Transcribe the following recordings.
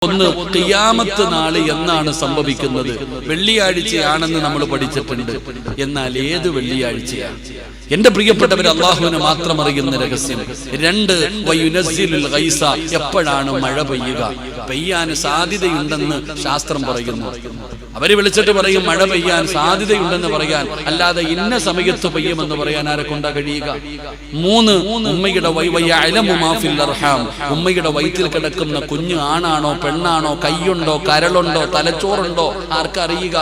ഒന്ന് ഖിയാമത്ത് നാള് എന്നാണ് സംഭവിക്കുന്നത്? വെള്ളിയാഴ്ചയാണെന്ന് നമ്മൾ പഠിച്ചിട്ടുണ്ട്. എന്നാൽ ഏത് വെള്ളിയാഴ്ചയാണ്? എന്റെ പ്രിയപ്പെട്ടവർ, അള്ളാഹുവിനെ മാത്രം അറിയുന്ന രഹസ്യം. രണ്ട്, വയുനസ്സിലുൽ ഗൈസ, എപ്പോഴാണ് മഴ പെയ്യുക? പെയ്യാൻ സാധ്യതയുണ്ടെന്ന് ശാസ്ത്രം പറയുന്നു. അവര് വിളിച്ചിട്ട് പറയും മഴ പെയ്യാൻ സാധ്യതയുണ്ടെന്ന് പറയാൻ, അല്ലാതെ ഇന്ന സമയത്ത് പെയ്യുമെന്ന് പറയാൻ ആരെ കൊണ്ടാ കഴിയുക? മൂന്ന്, ഉമ്മയുടെ ഉമ്മയുടെ വയറ്റിൽ കിടക്കുന്ന കുഞ്ഞ് ആണാണോ പെണ്ണാണോ, കൈയുണ്ടോ കരളുണ്ടോ തലച്ചോറുണ്ടോ ആർക്കറിയുക?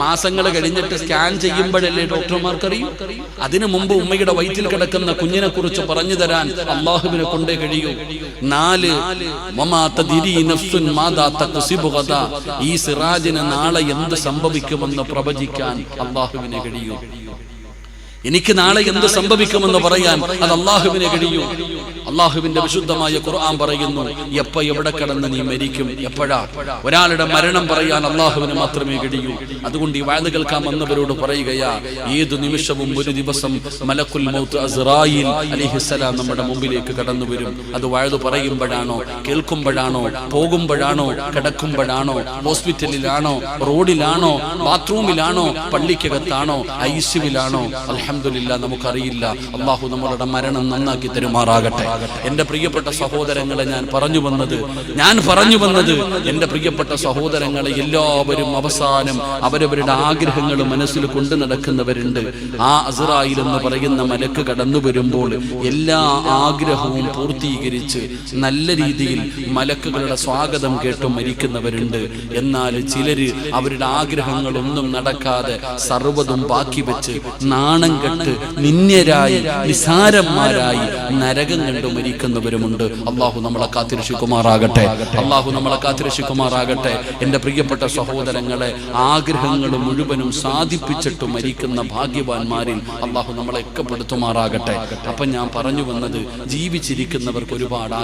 മാസങ്ങൾ കഴിഞ്ഞിട്ട് സ്കാൻ ചെയ്യുമ്പോഴല്ലേ ഡോക്ടർമാർക്കറിയും. അതിനു മുമ്പ് ഉമ്മയുടെ വയറ്റിൽ കിടക്കുന്ന കുഞ്ഞിനെ കുറിച്ച് പറഞ്ഞു തരാൻ അള്ളാഹുവിനെ കൊണ്ടേ കഴിയൂ. നാല്, ഈ സിറാജിന് നാളെ എന്ത് സംഭവിക്കുമെന്ന് പ്രവചിക്കാൻ അള്ളാഹുവിനെ കഴിയൂ. എനിക്ക് നാളെ എന്ത് സംഭവിക്കുമെന്ന് പറയാൻ അത് അള്ളാഹുവിനെ കഴിയൂ. അള്ളാഹുവിന്റെ വിശുദ്ധമായ ഖുർആൻ പറയുന്നു, എപ്പോ എവിടെ കിടന്ന് നീ മരിക്കും, എപ്പോഴാ? ഒരാളുടെ മരണം പറയാൻ അള്ളാഹുവിന് മാത്രമേ കഴിയൂ. അതുകൊണ്ട് ഈ വഅദ് കേൾക്കാൻ വന്നവരോട് പറയുകയാ, ഏതു നിമിഷവും ഒരു ദിവസം മലക്കുൽ മൗത്ത് അസ്റായീൽ അലൈഹിസ്സലാം നമ്മുടെ മുമ്പിലേക്ക് കടന്നു വരും. അത് വഅദ് പറയുമ്പോഴാണോ, കേൾക്കുമ്പോഴാണോ, പോകുമ്പോഴാണോ, കിടക്കുമ്പോഴാണോ, ഹോസ്പിറ്റലിലാണോ, റോഡിലാണോ, ബാത്റൂമിലാണോ, പള്ളിക്കകത്താണോ, ഐസിയുവിലാണോ? അൽഹംദുലില്ലാ, നമുക്കറിയില്ല. അള്ളാഹു നമ്മളുടെ മരണം നന്നാക്കി തരുമാറാകട്ടെ. എന്റെ പ്രിയപ്പെട്ട സഹോദരങ്ങളെ, ഞാൻ പറഞ്ഞു വന്നത് എന്റെ പ്രിയപ്പെട്ട സഹോദരങ്ങളെ, എല്ലാവരും അവസാനം അവരവരുടെ ആഗ്രഹങ്ങൾ മനസ്സിൽ കൊണ്ടു നടക്കുന്നവരുണ്ട്. ആ അസ്റായീൽ എന്ന് പറയുന്ന മലക്ക് കടന്നു വരുമ്പോൾ എല്ലാ ആഗ്രഹവും പൂർത്തീകരിച്ച് നല്ല രീതിയിൽ മലക്കുകളുടെ സ്വാഗതം കേട്ട് മരിക്കുന്നവരുണ്ട്. എന്നാൽ ചിലര് അവരുടെ ആഗ്രഹങ്ങളൊന്നും നടക്കാതെ സർവ്വതും ബാക്കി വെച്ച് നാണം കെട്ട് നിന്യരായി നിസാരന്മാരായി നരകം കണ്ടു മരിക്കുന്നവരുമുണ്ട്. അള്ളാഹു നമ്മളെ കാത്തിരക്ഷിക്കുമാറാകട്ടെ. എന്റെ പ്രിയപ്പെട്ട സഹോദരങ്ങളെ, ആഗ്രഹങ്ങൾ മുഴുവനും സാധിപ്പിച്ചിട്ട് മരിക്കുന്ന ഭാഗ്യവാന്മാരിൽ അള്ളാഹു നമ്മളെ പെടുത്തുമാറാകട്ടെ. അപ്പൊ ഞാൻ പറഞ്ഞു വന്നത്, ജീവിച്ചിരിക്കുന്നവർക്ക് ഒരുപാട്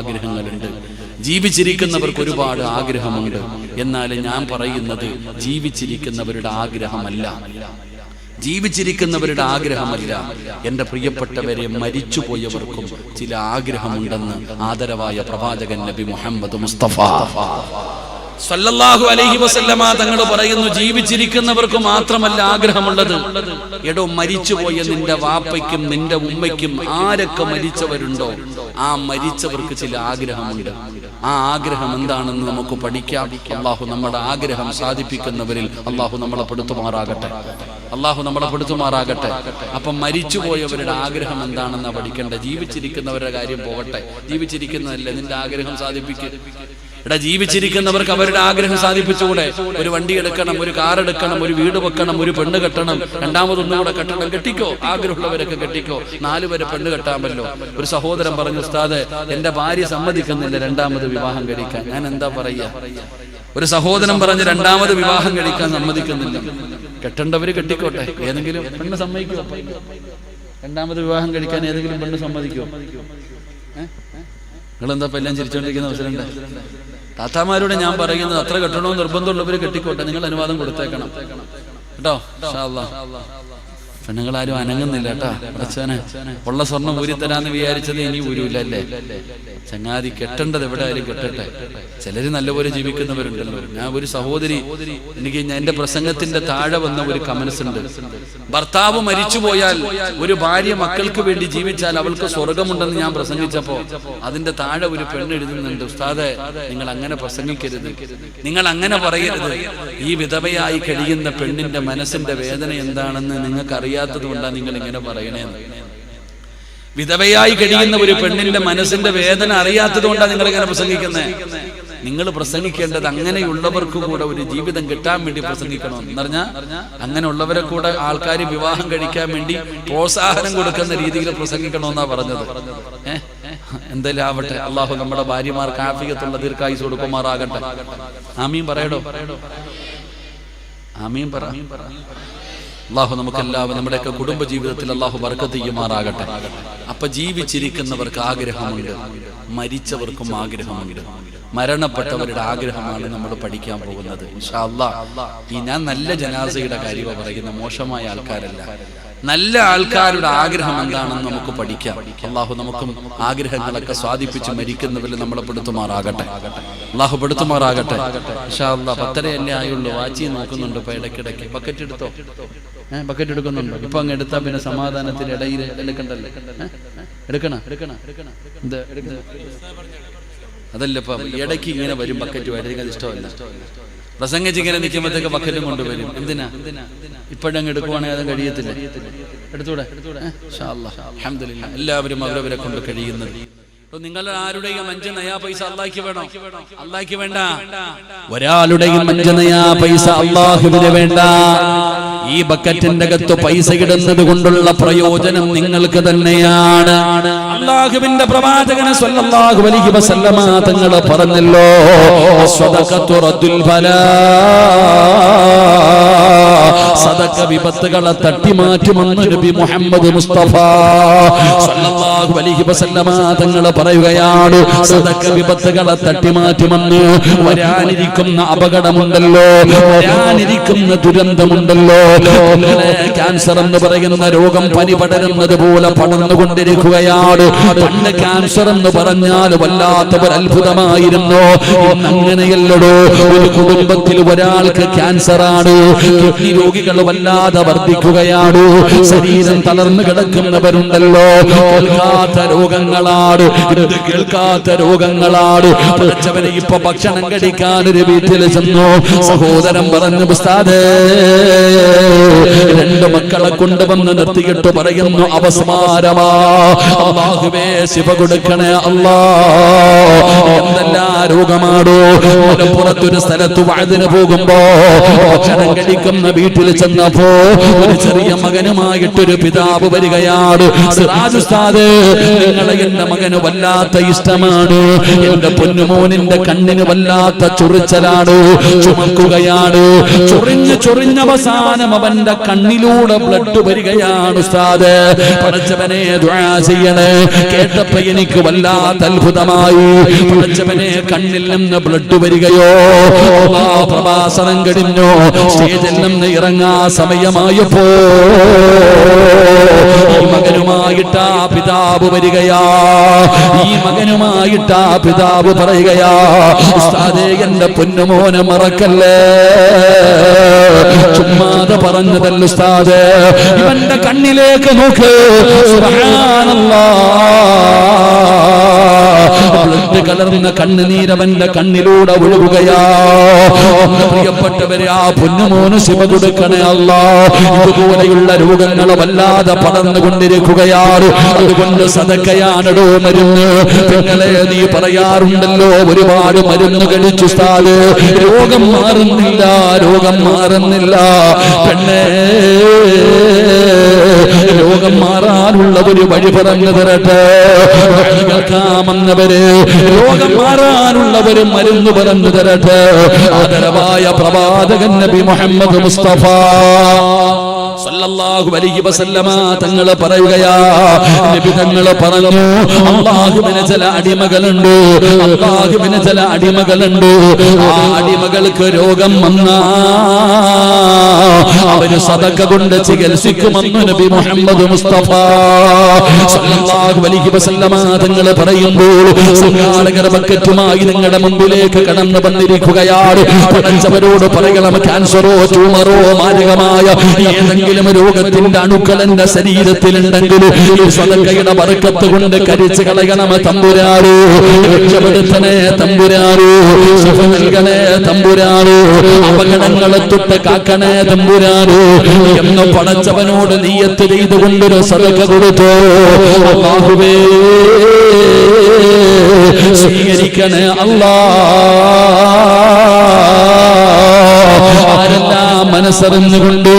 ആഗ്രഹമുണ്ട്. എന്നാൽ ഞാൻ പറയുന്നത് ജീവിച്ചിരിക്കുന്നവരുടെ ആഗ്രഹമല്ല. എന്റെ പ്രിയപ്പെട്ടവരെ, മരിച്ചുപോയവർക്കും ചില ആഗ്രഹമുണ്ടെന്ന് ആദരവായ പ്രവാചകൻ നബി മുഹമ്മദ് മുസ്തഫ സല്ലല്ലാഹു അലൈഹി വസല്ലമ തങ്ങൾ പറയുന്നു, ജീവിച്ചിരിക്കുന്നവർക്ക് മാത്രമല്ല ആഗ്രഹമുള്ളത്. എടോ, മരിച്ചുപോയ നിന്റെ വാപ്പയ്ക്കും നിന്റെ ഉമ്മയ്ക്കും ആരൊക്കെ മരിച്ചവരുണ്ടോ, ആ മരിച്ചവർക്ക് ചില ആഗ്രഹമുണ്ട്. ആ ആഗ്രഹം എന്താണെന്ന് നമുക്ക് പഠിക്കാം. അള്ളാഹു നമ്മുടെ ആഗ്രഹം സാധിപ്പിക്കുന്നവരിൽ അള്ളാഹു നമ്മളെ പെടുത്തുമാറാകട്ടെ. അപ്പം മരിച്ചുപോയവരുടെ ആഗ്രഹം എന്താണെന്ന് പഠിക്കണ്ടേ? ജീവിച്ചിരിക്കുന്നവരുടെ കാര്യം പോകട്ടെ, ജീവിച്ചിരിക്കുന്നതല്ലേ നിന്റെ ആഗ്രഹം സാധിപ്പിക്കുക. ജീവിച്ചിരിക്കുന്നവർക്ക് അവരുടെ ആഗ്രഹം സാധിപ്പിച്ചുകൂടെ? ഒരു വണ്ടി എടുക്കണം, ഒരു കാർ എടുക്കണം, ഒരു വീട് വെക്കണം, ഒരു പെണ്ണ് കെട്ടണം, രണ്ടാമതൊന്നുകൂടെ കെട്ടണം. കെട്ടിക്കോ, ആഗ്രഹമുള്ളവരൊക്കെ കെട്ടിക്കോ. 4 വരെ പെണ്ണ് കെട്ടാമല്ലോ. ഒരു സഹോദരൻ പറഞ്ഞു, ഉസ്താദേ, എന്റെ ഭാര്യ സമ്മതിക്കുന്നില്ല രണ്ടാമത് വിവാഹം കഴിക്കാൻ. ഞാൻ എന്താ പറയാ? ഒരു സഹോദരൻ പറഞ്ഞ് രണ്ടാമത് വിവാഹം കഴിക്കാൻ സമ്മതിക്കുന്നില്ല. കെട്ടേണ്ടവര് കെട്ടിക്കോട്ടെ. ഏതെങ്കിലും പെണ്ണ് സമ്മതിക്കുമോ? രണ്ടാമത് വിവാഹം കഴിക്കാൻ ഏതെങ്കിലും പെണ്ണ് സമ്മതിക്കുമോ? നിങ്ങളെന്താ എല്ലാം ചിരിച്ചോണ്ടിരിക്കുന്ന അവസരം? താത്താമാരോട് ഞാൻ പറയുന്നത്, അത്ര കെട്ടണമെന്ന് നിർബന്ധമുള്ളവര് കെട്ടിക്കോട്ടെ. നിങ്ങൾ അനുവാദം കൊടുത്തേക്കണം കേട്ടോ. ഇൻഷാ അല്ലാഹ്. പെണ്ണുങ്ങളാരും അനങ്ങുന്നില്ല കേട്ടാ. അടച്ചനെ ഉള്ള സ്വർണ്ണം ഊരിത്തരാന്ന് വിചാരിച്ചത് ഇനി ഊരൂല്ലേ? ചങ്ങാതി, കെട്ടേണ്ടത് എവിടെ ആയാലും കെട്ടട്ടെ. ചിലര് നല്ലപോലെ ജീവിക്കുന്നവരുണ്ടല്ലോ. ഞാൻ ഒരു സഹോദരി, എന്റെ പ്രസംഗത്തിന്റെ താഴെ വന്ന ഒരു കമന്റ്സ് ഉണ്ട്. ഭർത്താവ് മരിച്ചുപോയാൽ ഒരു ഭാര്യ മക്കൾക്ക് വേണ്ടി ജീവിച്ചാൽ അവൾക്ക് സ്വർഗമുണ്ടെന്ന് ഞാൻ പ്രസംഗിച്ചപ്പോ അതിന്റെ താഴെ ഒരു പെണ്ണ് എഴുതുന്നുണ്ട്, ഉസ്താദേ, നിങ്ങൾ അങ്ങനെ പ്രസംഗിക്കരുത്, നിങ്ങൾ അങ്ങനെ പറയരുത്. ഈ വിധവയായി കഴിയുന്ന പെണ്ണിന്റെ മനസ്സിന്റെ വേദന എന്താണെന്ന് നിങ്ങൾക്ക് അറിയാത്തത് കൊണ്ടാണ് നിങ്ങൾ ഇങ്ങനെ പറയണേന്ന്. വിധവയായി കഴിയുന്ന ഒരു പെണ്ണിന്റെ മനസ്സിന്റെ വേദന അറിയാത്തത് കൊണ്ടാണ് നിങ്ങൾ ഇങ്ങനെ പ്രസംഗിക്കുന്നത്. നിങ്ങൾ പ്രസംഗിക്കേണ്ടത് അങ്ങനെയുള്ളവർക്ക് കൂടെ ഒരു ജീവിതം കിട്ടാൻ വേണ്ടി പ്രസംഗിക്കണം എന്ന് പറഞ്ഞാൽ, അങ്ങനെയുള്ളവരെ കൂടെ ആൾക്കാർ വിവാഹം കഴിക്കാൻ വേണ്ടി പ്രോത്സാഹനം കൊടുക്കുന്ന രീതിയിൽ പ്രസംഗിക്കണമെന്നാ പറഞ്ഞത്. എന്തായാലും ആവട്ടെ. അള്ളാഹു നമ്മുടെ ഭാര്യമാർക്ക് ആഫിയത്തുള്ള ദീർഘായുസ് കൊടുക്കുമാറാകട്ടെ. ആമീൻ പറയടോ, ആമീൻ പറ. അള്ളാഹു നമുക്കെല്ലാവരും നമ്മുടെയൊക്കെ കുടുംബ ജീവിതത്തിൽ അള്ളാഹു ബർക്കത്ത് ചെയ്യുമാറാകട്ടെ. അപ്പൊ ജീവിച്ചിരിക്കുന്നവർക്ക് ആഗ്രഹമുണ്ട്, മരിച്ചവർക്കും ആഗ്രഹമുണ്ട്. മരണപ്പെട്ടവരുടെ ആഗ്രഹമാണ് നമ്മൾ പഠിക്കാൻ പോകുന്നത് ഇൻഷാ അല്ലാഹ്. ഞാൻ നല്ല ജനാസയുടെ കാര്യമാണ് പറയുന്നത്, മോശമായ ആൾക്കാരല്ല. നല്ല ആൾക്കാരുടെ ആഗ്രഹം എന്താണെന്ന് നമുക്ക് പഠിക്കാം. അള്ളാഹു നമുക്കും ആഗ്രഹങ്ങളൊക്കെ സ്വാധിപ്പിച്ച് മരിക്കുന്നവരിൽ നമ്മളെ പെടുത്തുമാറാകട്ടെ. അള്ളാഹു പെടുത്തുമാറാകട്ടെ. ഇൻഷാ അല്ലാഹ് 10:30 ആയുള്ളൂ. വാച്ചി നോക്കുന്നുണ്ട് ഇപ്പൊ ഇടയ്ക്കിടയ്ക്ക്. ബക്കറ്റ് എടുത്തോ? ബക്കറ്റ് എടുക്കുന്നുണ്ടോ? ഇപ്പൊ അങ്ങ് എടുത്താ പിന്നെ സമാധാനത്തിൽ ഇടയിൽ എടുക്കണ്ടല്ലേ? എടുക്കണ അതല്ല, ഇപ്പൊ ഇടയ്ക്ക് ഇങ്ങനെ വരും ബക്കറ്റ് വരും. അത് ഇഷ്ടമല്ല. പ്രസംഗിച്ച് ഇങ്ങനെ നിൽക്കുമ്പോഴത്തേക്ക് ബക്കറ്റും കൊണ്ടുവരും. എന്തിനാ? ഇപ്പോഴങ്ങ് എടുക്കുവാണെങ്കിൽ അത് കഴിയത്തില്ല. എടുത്തൂടെ? ഇൻഷാ അല്ലാഹ് അൽഹംദുലില്ലാഹ്. എല്ലാവരും അവരവരെ കൊണ്ട് കഴിയുന്നത്. നിങ്ങളുടെ ആരുടെയും 5 നയാ പൈസ അല്ലാഹ്ക്ക് വേണം? അല്ലാഹ്ക്ക് വേണ്ട. ഒരാളുടെയും 5 നയാ പൈസ അല്ലാഹുവിന് വേണ്ട. ഈ ബക്കറ്റിന്റെ അകത്ത് പൈസ ഇടുന്നത് കൊണ്ടുള്ള പ്രയോജനം നിങ്ങൾക്ക് തന്നെയാണ്. അല്ലാഹുവിന്റെ പ്രവാചകൻ സ്വല്ലല്ലാഹു അലൈഹി വസല്ലമ തങ്ങൾ പറഞ്ഞല്ലോ, സ്വദഖത്തു റദ്ദുൽ ബലാ, സദഖ വിപത്തുകളെ തട്ടിമാറ്റുമെന്ന് നബി മുഹമ്മദ് മുസ്തഫ സ്വല്ലല്ലാഹു അലൈഹി വസല്ലമ തങ്ങൾ പറയുകയാണ്. സദഖ വിപത്തുകളെ തട്ടിമാറ്റുമെന്ന്. വരാനിരിക്കുന്ന അപകടമുണ്ടല്ലോ, വരാനിരിക്കുന്ന ദുരന്തമുണ്ടല്ലോ, ക്യാൻസർ എന്ന് പറയുന്ന രോഗം പനി പടരുന്നത് പോലെ പടർന്നുകൊണ്ടിരിക്കുകയാണ്. പണ്ട് ക്യാൻസർ എന്ന് പറഞ്ഞാൽ വല്ലാത്ത ഒരു അത്ഭുതമായിരുന്നു. അങ്ങനെയല്ലടോ, ഒരു കുടുംബത്തിൽ ഒരാൾക്ക് ക്യാൻസർ ആണ്. കിഡ്നി രോഗികൾ വല്ലാതെ വർദ്ധിക്കുകയാണ്. ശരീരം തളർന്നു കിടക്കുന്നവരുണ്ടല്ലോ. കേൾക്കാത്ത രോഗങ്ങളാണ്, കേൾക്കാത്ത രോഗങ്ങളാണ്. പഠിച്ചവരെ ഇപ്പൊ ഭക്ഷണം കഴിക്കാൻ ഒരു വീട്ടിൽ ചെന്നു. സഹോദരൻ പറഞ്ഞു, ഉസ്താദേ 2 മക്കളെ കൊണ്ടുവന്ന് നിർത്തിയിട്ട് പറയുന്നു, അവസ്മാരമാ, അല്ലാഹുവേ ശിഫ കൊടുക്കണേ അല്ലാ. എന്തെല്ലാം രോഗമാണോ. പുറത്തൊരു സ്ഥലത്ത് വഅദിന് പോകുമ്പോ ഭക്ഷണം കഴിക്കുന്ന വീട്ടിൽ ചെന്നപ്പോ ഒരു ചെറിയ മകനുമായിട്ടൊരു പിതാവ് വരികയാണ്. സിറാജ് ഉസ്താദ്, നിങ്ങളെ എന്റെ മകന് വല്ലാത്ത ഇഷ്ടമാണ്. എന്റെ പൊന്നുമോനിന്റെ കണ്ണിന് വല്ലാത്ത ചൊറിച്ചലാണ്, ചുമക്കുകയാണ്. ചൊറിഞ്ഞ അവസാനം അവന്റെ കണ്ണിലൂടെ ബ്ലഡ് വരികയാണ്. ഉസ്താദ്, പഠിച്ചവനെ ദുആ ചെയ്യണേ. കേട്ടപ്പോ എനിക്ക് വല്ലാത്ത അത്ഭുതമായി. പഠിച്ചവനെ കണ്ണിൽ നിന്ന് ബ്ലഡ് വരികയോ. പ്രഭാഷണം കഴിഞ്ഞു, സ്റ്റേജിൽ നിന്ന് ഇറങ്ങാ സമയമായപ്പോ ഈ മകനുമായിട്ടാ പിതാവ് വരികയാ. ഈ മകനുമായിട്ടാ പിതാവ് പറയുകയാ, ഉസ്താദേ എന്റെ പൊന്നുമോനെ മറക്കല്ലേ. ചുമ്മാതെ പറഞ്ഞതല്ല ഉസ്താദ്, ഇവന്റെ കണ്ണിലേക്ക് നോക്ക്. സുബ്ഹാനല്ലാഹ്, ബ്ലഡ് കലർന്ന കണ്ണുനീരവന്റെ കണ്ണിലൂടെ ഒഴുകുകയാ. പ്രിയപ്പെട്ടവരെ, ആ പൊന്നുമോന് ശിവ കൊടുക്കണേ അല്ലാ. ഇതുപോലെയുള്ള രോഗങ്ങൾ വല്ലാതെ പടർന്നുകൊണ്ടിരിക്കുകയാണ്. അതുകൊണ്ട് സദഖയാണടോ മരുന്ന്. പെങ്ങളെ, നീ പറയാറുണ്ടല്ലോ ഒരുപാട് മരുന്ന് കഴിച്ചു ഉസ്താദ്, രോഗം മാറുന്നില്ല, രോഗം മാറുന്നില്ല. പെണ്ണേ, രോഗം മാറാനുള്ള ഒരു വഴി പറഞ്ഞു തരട്ടെ. കേൾക്കാമെന്നവര് രോഗം മാറാനുള്ള ഒരു മരുന്ന് പറഞ്ഞു തരട്ടെ. ആദരവായ പ്രവാചകൻ നബി മുഹമ്മദ് മുസ്തഫ സല്ലല്ലാഹു അലൈഹി വസല്ലമ തങ്ങൾ പറയുകയാ, നബി തങ്ങൾ പറഞ്ഞു, അല്ലാഹുവിന് ചില അടിമകളുണ്ട്, അല്ലാഹുവിന് ചില അടിമകളുണ്ട്. ആ അടിമകൾക്ക് രോഗം വന്നാ അവര് സദഖ കൊണ്ട് ചികിത്സിക്കുമെന്ന് നബി മുഹമ്മദ് മുസ്തഫ സല്ലല്ലാഹു അലൈഹി വസല്ലമ തങ്ങൾ പറയുമ്പോൾ സംഘാടകർ ബക്കറ്റുമായി നിങ്ങളുടെ മുമ്പിലേക്ക് കടന്നു വന്നിരിക്കുകയാണ്. പഠിച്ചവരോട് പറയണം, ക്യാൻസറോ ട്യൂമറോ മാരകമായ ഏതെങ്കിലും രോഗത്തിന്റെ അണുക്കൾ എന്റെ ശരീരത്തിലുണ്ടെങ്കിൽ ഈ സദഖയുടെ ബർക്കത്ത് കൊണ്ട് കരിച്ചു കളയണം തമ്പുരാനേ. രക്ഷപ്പെടുത്തണേ തമ്പുരാനേ, ശിഫ നൽകണേ തമ്പുരാനേ, അപകടങ്ങളെ തൊട്ട് കാക്കണേ തമ്പുരാനേ എന്ന് പടച്ചവനോട് നിയ്യത്ത് ചെയ്തുകൊണ്ടൊരു സദഖ കൊടുത്തു. അല്ലാഹുവേ സ്വീകരിക്കണേ അല്ലാ. ആരെല്ലാം മനസ്സറിഞ്ഞുകൊണ്ട്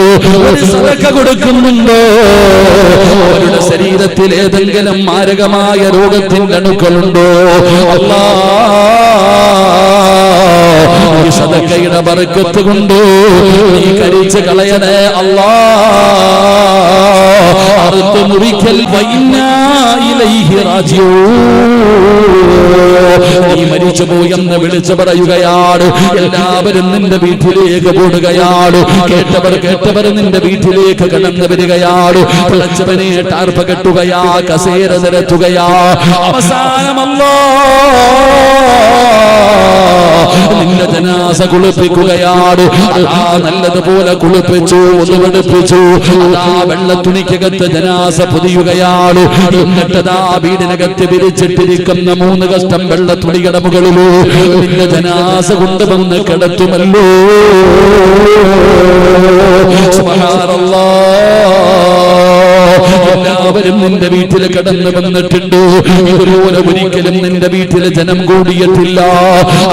ഒരു സദഖ കൊടുക്കുന്നുണ്ടോ, അവരുടെ ശരീരത്തിൽ ഏതെങ്കിലും മാരകമായ രോഗത്തിന്റെ അണുക്കളുണ്ടോ, അല്ലാഹ് ഈ സദഖയുടെ ബർക്കത്ത് കൊണ്ട് നീ കരിച്ചു കളയണേ അല്ലാഹ്. അറുത്ത് മുറിക്കൽ വഇന്നാ ഇലൈഹി റാജിഊൻ. നീ മരിച്ചുപോയെന്ന് വിളിച്ചു പറയുകയാണ്. എല്ലാവരും നിന്റെ വീട്ടിലേക്ക് ഓടുകയാണ്. കേട്ടവർ നിന്റെ വീട്ടിലേക്ക് കടന്നു വരികയാണ്. പിളച്ചവനെ ടാർപ്പ കെട്ടുകയാ, കസേര നിരത്തുകയാ. അവസാനമല്ലോ നിന്റെ ജനാസ കുളിപ്പിക്കുകയാണ്. നല്ലതുപോലെ കുളിപ്പിച്ചു, ഒന്ന് പഠിപ്പിച്ചു. വെള്ള തുണിക്കകത്ത് ജനാസ പൊതിയുകയാണ്. എന്നിട്ടതാ വീടിനകത്ത് വിരിച്ചിട്ടിരിക്കുന്ന 3 കഷ്ടം വെള്ള തുണിയുടെ മുകളിലോ നിന്റെ ജനാസ കൊണ്ടുവന്ന് കിടത്തുമല്ലോ. എല്ലാവരും നിന്റെ വീട്ടിൽ കടന്നു വന്നിട്ടുണ്ട്. ഇതുപോലെ ഒരിക്കലും നിന്റെ വീട്ടിൽ ജനം കൂടിയിട്ടില്ല.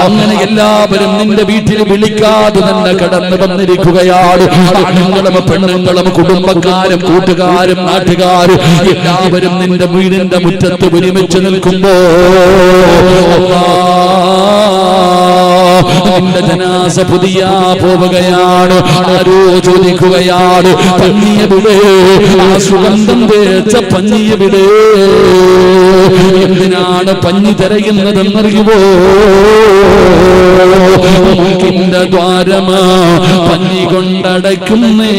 അങ്ങനെ എല്ലാവരും നിന്റെ വീട്ടിൽ വിളിക്കാതെ തന്നെ കടന്നു വന്നിരിക്കുകയാണ്. ആണുങ്ങളും പെണ്ണുങ്ങളും കുടുംബക്കാരും കൂട്ടുകാരും നാട്ടുകാരും എല്ലാവരും നിന്റെ വീടിന്റെ മുറ്റത്ത് ഒരുമിച്ച് നിൽക്കുമ്പോ നിന്റെ ജനാസ പുതിയ പോവുകയാണ്. ആരോ ചോദിക്കുകയാണ്, പഞ്ഞിയവിടെ ആ സുഗന്ധം തേച്ച പഞ്ഞിയവിടെ? എന്തിനാണ് പഞ്ഞി തിരയുന്നതെന്നറിയുമോ? മൂക്കിന്റെ ദ്വാരമാ പഞ്ഞി കൊണ്ടടയ്ക്കുന്നേ.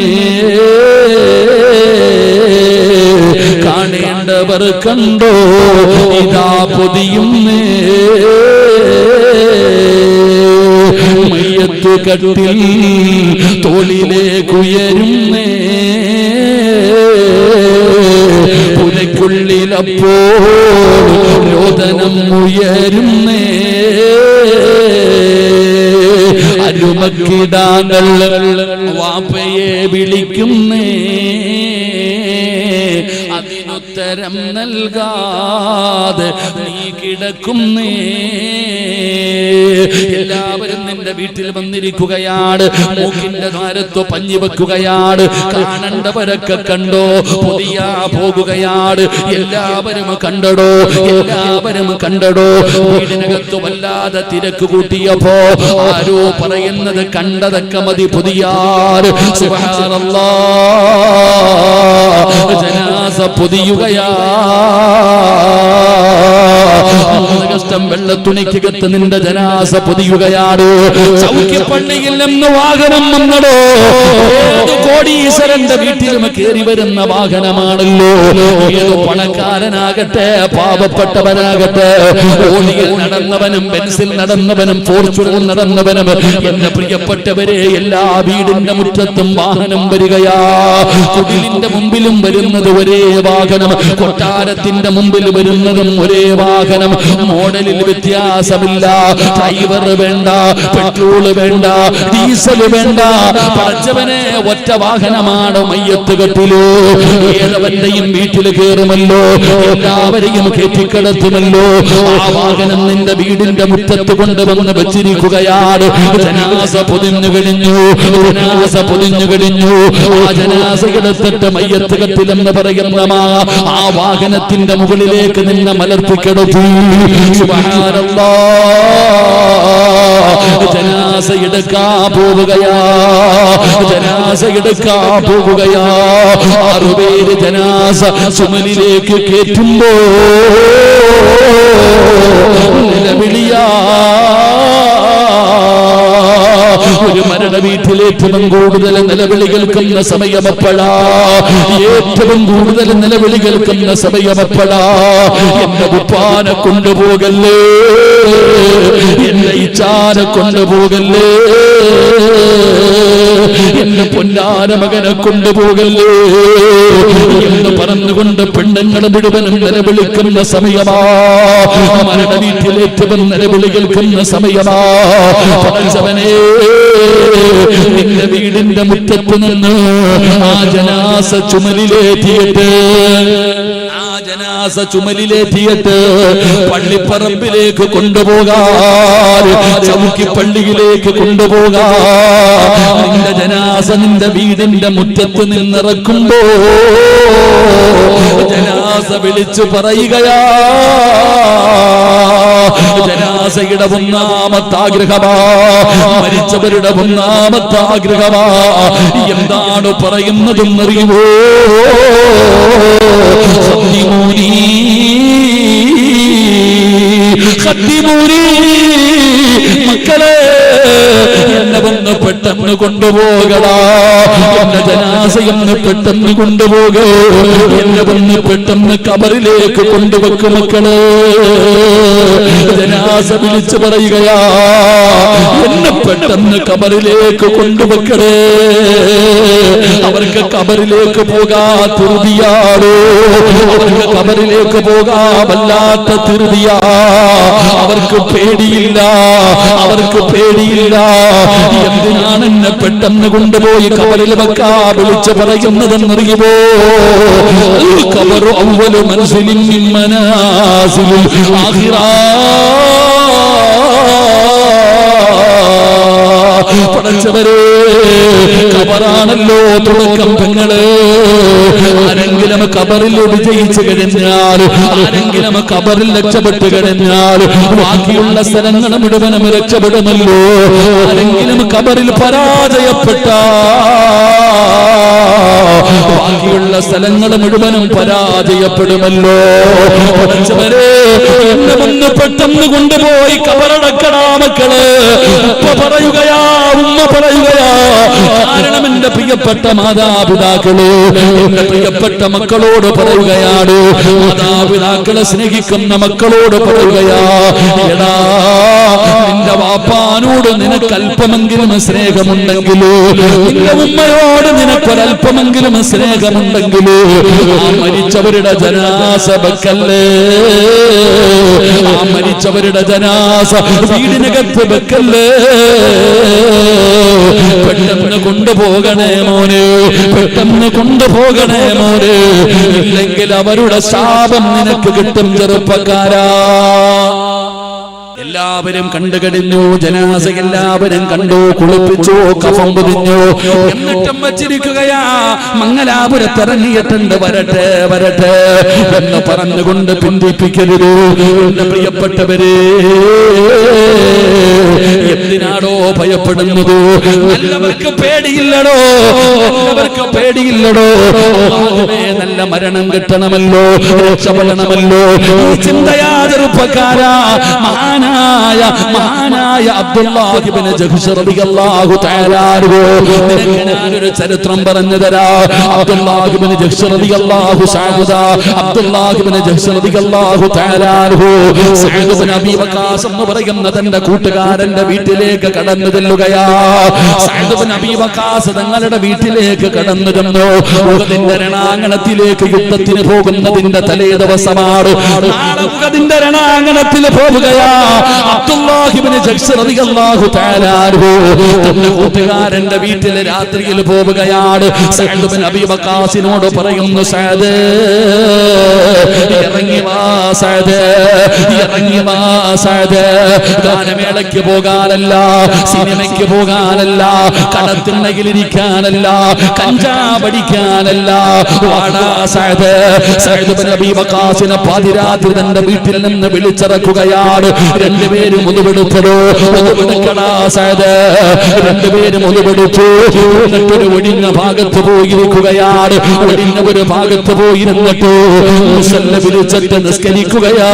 കാണേണ്ടവർ കണ്ടോ ഇതാ പൊതിയുന്നേ. മയ്യത്തു കട്ടിൽ തോളിലേക്കുയരുന്നേ. പുലയ്ക്കുള്ളിലപ്പോ രോദനം ഉയരുന്നേ. അരുമക്കിടാങ്ങൾ വാപ്പയെ വിളിക്കുന്നേ. അതിനുത്തരം നൽകാതെ നീ കിടക്കുന്നേ. എല്ലാവരും നിന്റെ വീട്ടിൽ വന്നിരിക്കുകയാണ്. മൂക്കിന്റെ ദ്വാരത്തോ പഞ്ഞി വെക്കുകയാണ്. കാണേണ്ടവരൊക്കെ കണ്ടോ പുതിയ പോകുകയാണ്. എല്ലാവരും കണ്ടടോ, എല്ലാവരും കണ്ടടോ. വീടിനകത്ത് വല്ലാതെ തിരക്ക് കൂട്ടിയപ്പോ ആരോ പറയുന്നത് കണ്ടതൊക്കെ മതി പുതിയാറ്. സുബ്ഹാനല്ലാഹ്, ജനാസ പൊതിയുകയാ. കഷ്ടം വെള്ള തുണിക്കകത്ത് നിന്റെ ജനാസ പൊതിയുകയാണ്. ചൗക്കിപ്പള്ളിയിൽ നിന്ന് വാഹനം വന്നടോ. ഏത് കോടീശ്വരന്റെ വീട്ടിലും കയറി വരുന്ന വാഹനമാണല്ലോ. ഏത് പണക്കാരനാകട്ടെ പാവപ്പെട്ടവനാകട്ടെ, ഓടിയിൽ നടന്നവനും ബെൻസിൽ നടന്നവനും ഫോർച്യൂണർ നടന്നവനും, എന്റെ പ്രിയപ്പെട്ടവരെ എല്ലാ വീടിന്റെ മുറ്റത്തും വാഹനം വരികയാ. കുടിലിന്റെ മുമ്പിലും വരുന്നത് ഒരേ വാഹനം, കൊട്ടാരത്തിന്റെ മുമ്പിൽ വരുന്നതും ഒരേ വാഹനം. മോഡലിൽ വ്യത്യാസമില്ല. ഡ്രൈവർ വേണ്ട, പെട്രോൾ വേണ്ട, ഡീസൽ വേണ്ട. പടച്ചവനെ ഒറ്റ വാഹനമാണ് മയ്യത്ത് കെട്ടിലോ. ഏതവന്റെയും വീട്ടിൽ കയറുമല്ലോ, എല്ലാവരെയും കയറ്റിക്കിടത്തുമല്ലോ. ആ വാഹനം നിന്റെ വീടിന്റെ മുറ്റത്ത് കൊണ്ടുവന്ന് വെച്ചിരിക്കുകയാണ്. ജനാസ പൊതിഞ്ഞു കഴിഞ്ഞു, ജനാസ പൊതിഞ്ഞു കഴിഞ്ഞു. ആ ജനാസ എടുത്തിട്ട് മയ്യത്ത് കെട്ടിലെന്ന് പറയുന്ന ആ വാഹനത്തിന്റെ മുകളിലേക്ക് നിന്നെ മലർത്തിക്കിടത്തി. സുബ്ഹാനല്ലാഹ്, ജനാസ എടുക്കാൻ പോവുകയാ, ജനാസ എടുക്കാൻ പോവുകയാ. 6 പേര് ജനാസ ചുമലിലേക്ക് കേറ്റുമ്പോ നിലവിളിയാ. ഒരു മരണ വീട്ടിൽ ഏറ്റവും കൂടുതൽ നിലവിളി കേൾക്കുന്ന സമയമെപ്പോഴാ? ഏറ്റവും കൂടുതൽ നിലവിളി കേൾക്കുന്ന സമയമെപ്പോഴാ? എന്റെ ഉപ്പാനെ കൊണ്ടുപോകല്ലേ, എന്റെ ഇച്ചാനെ കൊണ്ടുപോകല്ലേ, എന്റെ പൊന്നാന മകനെ കൊണ്ടുപോകല്ലേ എന്ന് പറഞ്ഞുകൊണ്ട് പെണ്ണുങ്ങൾ മുഴുവനും നിലവിളിക്കുന്ന സമയമാ. മരണ വീട്ടിൽ ഏറ്റവും നിലവിളി കേൾക്കുന്ന സമയമാ. പടച്ചവനേ, നിന്റെ വീടിന്റെ മുറ്റത്ത് നിന്ന് ആ ജനാസ ചുമലിലേറ്റിയിട്ട്, ആ ജനാസ ചുമലിലേറ്റിയിട്ട് പള്ളിപ്പറമ്പിലേക്ക് കൊണ്ടുപോകാൻ, ചൗക്കിപ്പള്ളിയിലേക്ക് കൊണ്ടുപോകാൻ നിന്റെ ജനാസ നിന്റെ വീടിന്റെ മുറ്റത്ത് നിന്നിറക്കുമ്പോ ജനാസ വിളിച്ചു പറയുകയാ, ജനാസയുടെ ഒന്നാമത്തെ ആഗ്രഹമാ, മരിച്ചവരുടെ ഒന്നാമത്തെ ആഗ്രഹമാ. എന്താണ് പറയുന്നതെന്നറിയുമോ? മക്കളെ, എന്നെ വന്ന് പെട്ടെന്ന് കൊണ്ടുപോകടാ, എന്റെ ജനാസയെന്ന് പെട്ടെന്ന് കൊണ്ടുപോക, എന്നെ വന്ന് പെട്ടെന്ന് കബറിലേക്ക് കൊണ്ടുവെക്കും മക്കളെ. ജനാസ വിളിച്ചു പറയുകയാ, എന്നെ പെട്ടെന്ന് കബറിലേക്ക് കൊണ്ടുവെക്കണേ. അവർക്ക് കബറിലേക്ക് പോകാ തിരുതിയാടോ, അവർക്ക് കബറിലേക്ക് പോകാ വല്ലാത്ത തിരുതിയാ. അവർക്ക് പേടിയില്ല, അവർക്ക് പേടിയില്ല. എന്തിനാണ് എന്നെ പെട്ടെന്ന് കൊണ്ടുപോയി കബറിൽ വെക്കാ വിളിച്ചു പറയുന്നതെന്നറിയുമോ? ഖബറു അവ്വലു മൻസിലിൻ മിൻ മനാസിലിൽ ആഖിറ. പടച്ചവരെ, ഖബറാണല്ലോ തുടക്കം പെങ്ങളെ. ആരെങ്കിലും ഖബറിൽ വിജയിച്ചു കഴിഞ്ഞാൽ, ആരെങ്കിലും ഖബറിൽ രക്ഷപ്പെട്ടു കഴിഞ്ഞാൽ ബാക്കിയുള്ള സ്ഥലങ്ങൾ മുഴുവനും രക്ഷപ്പെടുമല്ലോ. ആരെങ്കിലും ഖബറിൽ പരാജയപ്പെട്ട ബാക്കിയുള്ള സ്ഥലങ്ങൾ മുഴുവനും പരാജയപ്പെടുമല്ലോ. പടച്ചവരെ, എന്നെ ഒന്ന് പെട്ടെന്ന് കൊണ്ടുപോയി ഖബറടക്കടാ മക്കളെ. ഉപ്പ പറയുകയാ, ഉമ്മ പറയുകയാ. കാരണം എന്റെ പ്രിയപ്പെട്ട മാതാപിതാക്കള് എന്റെ പ്രിയപ്പെട്ട മക്കളോട് പറയുകയാണ്, മാതാപിതാക്കളെ സ്നേഹിക്കുന്ന മക്കളോട് പറയുകയാ, എടാ, നിന്റെ വാപ്പാനോട് നിനക്ക് അല്പമെങ്കിലും സ്നേഹമുണ്ടെങ്കിലോ, നിന്റെ ഉമ്മയോട് നിനക്കൊരല്പമെങ്കിലും സ്നേഹമുണ്ടെങ്കിലോ, ആ മരിച്ചവരുടെ ജനാസ വെക്കല്ലേ, ആ മരിച്ചവരുടെ ജനാസ വീടിനകത്ത് വെക്കല്ലേ. പെട്ടെന്ന് കൊണ്ടുപോകണേ മോനെ, പെട്ടെന്ന് കൊണ്ടുപോകണേ മോനെ, ഇല്ലെങ്കിൽ അവരുടെ ശാപം നിനക്ക് കിട്ടും ചെറുപ്പക്കാരാ. എല്ലാവരും കണ്ടു കഴിഞ്ഞു ജനാസ, എല്ലാവരും കണ്ടു, കുളിപ്പിച്ചു, കഫം പൊതിഞ്ഞു. എന്നിട്ടും വച്ചിരിക്കുകയാ, മംഗലാപുരത്തിറങ്ങിയിട്ടുണ്ട്, വരട്ടെ വരട്ടെ എന്ന് പറഞ്ഞുകൊണ്ട് പിന്തിപ്പിക്കരുത്. എന്റെ പ്രിയപ്പെട്ടവരെ, എന്തിനാടോ ഭയപ്പെടുന്നത്? നല്ലവർക്ക് പേടിയില്ലടോ, നല്ലവർക്ക് പേടിയില്ലടോ. നല്ല മരണം കിട്ടണമല്ലോ, രക്ഷപ്പെടണമല്ലോ. ചിന്തയാ ചെറുപ്പക്കാരാ. മഹാനായ അബ്ദുല്ലാഹ് ഇബ്നു ജഹ്ശ് റളിയല്ലാഹു തആല അൻഹു, ഞാനൊരു ചരിത്രം പറഞ്ഞു തരാ. അബ്ദുല്ലാഹ് ഇബ്നു ജഹ്ശ് റളിയല്ലാഹു സഅദ, അബ്ദുല്ലാഹ് ഇബ്നു ജഹ്ശ് റളിയല്ലാഹു തആല അൻഹു സഅദ് ഇബ്നു അബീ വഖാസ് എന്ന് പറയുന്ന തന്റെ കൂട്ടുകാരന്റെ വീട്ടിലേക്ക് കടന്നു ചെല്ലുകയാ. സഅദ് ഇബ്നു അബീ വഖാസ് തങ്ങളുടെ വീട്ടിലേക്ക് കടന്നു ചെന്നു. ഉഹദിന്റെ രണാങ്കണത്തിലേക്ക് യുദ്ധത്തിന് പോകുന്നതിന്റെ തലേ ദിവസമാണ്. നാളെ ഉഹദിന്റെ രണാങ്കണത്തിൽ പോവുകയാ. അബ്ദുല്ലാഹ് ഇബ്നു ജഹ്ശ് റളിയല്ലാഹു തആല അൻഹു തന്റെ കൂട്ടുകാരന്റെ വീട്ടിൽ രാത്രിയിൽ പോവുകയാണ്. സഅദ് ഇബ്നു അബീ വഖാസിനോട് പറയുന്നു, സഅദ് ഇറങ്ങി വാ, സഅദ് ഇറങ്ങി വാ, സഅദ്. ഗാനമേളയ്ക്ക് പോകാനല്ല, സിനിമയ്ക്ക് പോകാനല്ല, കടത്തിണ്ണയിലിരിക്കാനല്ല, കഞ്ചാവടിക്കാനല്ല, വാടാ സഅദ്. സഅദ് ഇബ്നു അബീ വഖാസിനെ പാതിരാത്രി തന്റെ വീട്ടിൽ നിന്ന് വിളിച്ചിറക്കുകയാണ്. രണ്ടുപേരും ഒതുവെടുത്തോ, ഒതുവെടുക്കടാ സഅദ്. രണ്ടുപേരും ഒതുവെടുത്തു. എന്നിട്ടൊരു ഒഴിഞ്ഞ ഭാഗത്ത് പോയിരിക്കുകയാണ്. ഒഴിഞ്ഞ ഒരു ഭാഗത്ത് പോയിരുന്നിട്ട് മുസല്ല വിളിച്ചിട്ട് നിസ്കരിക്കുകയാ,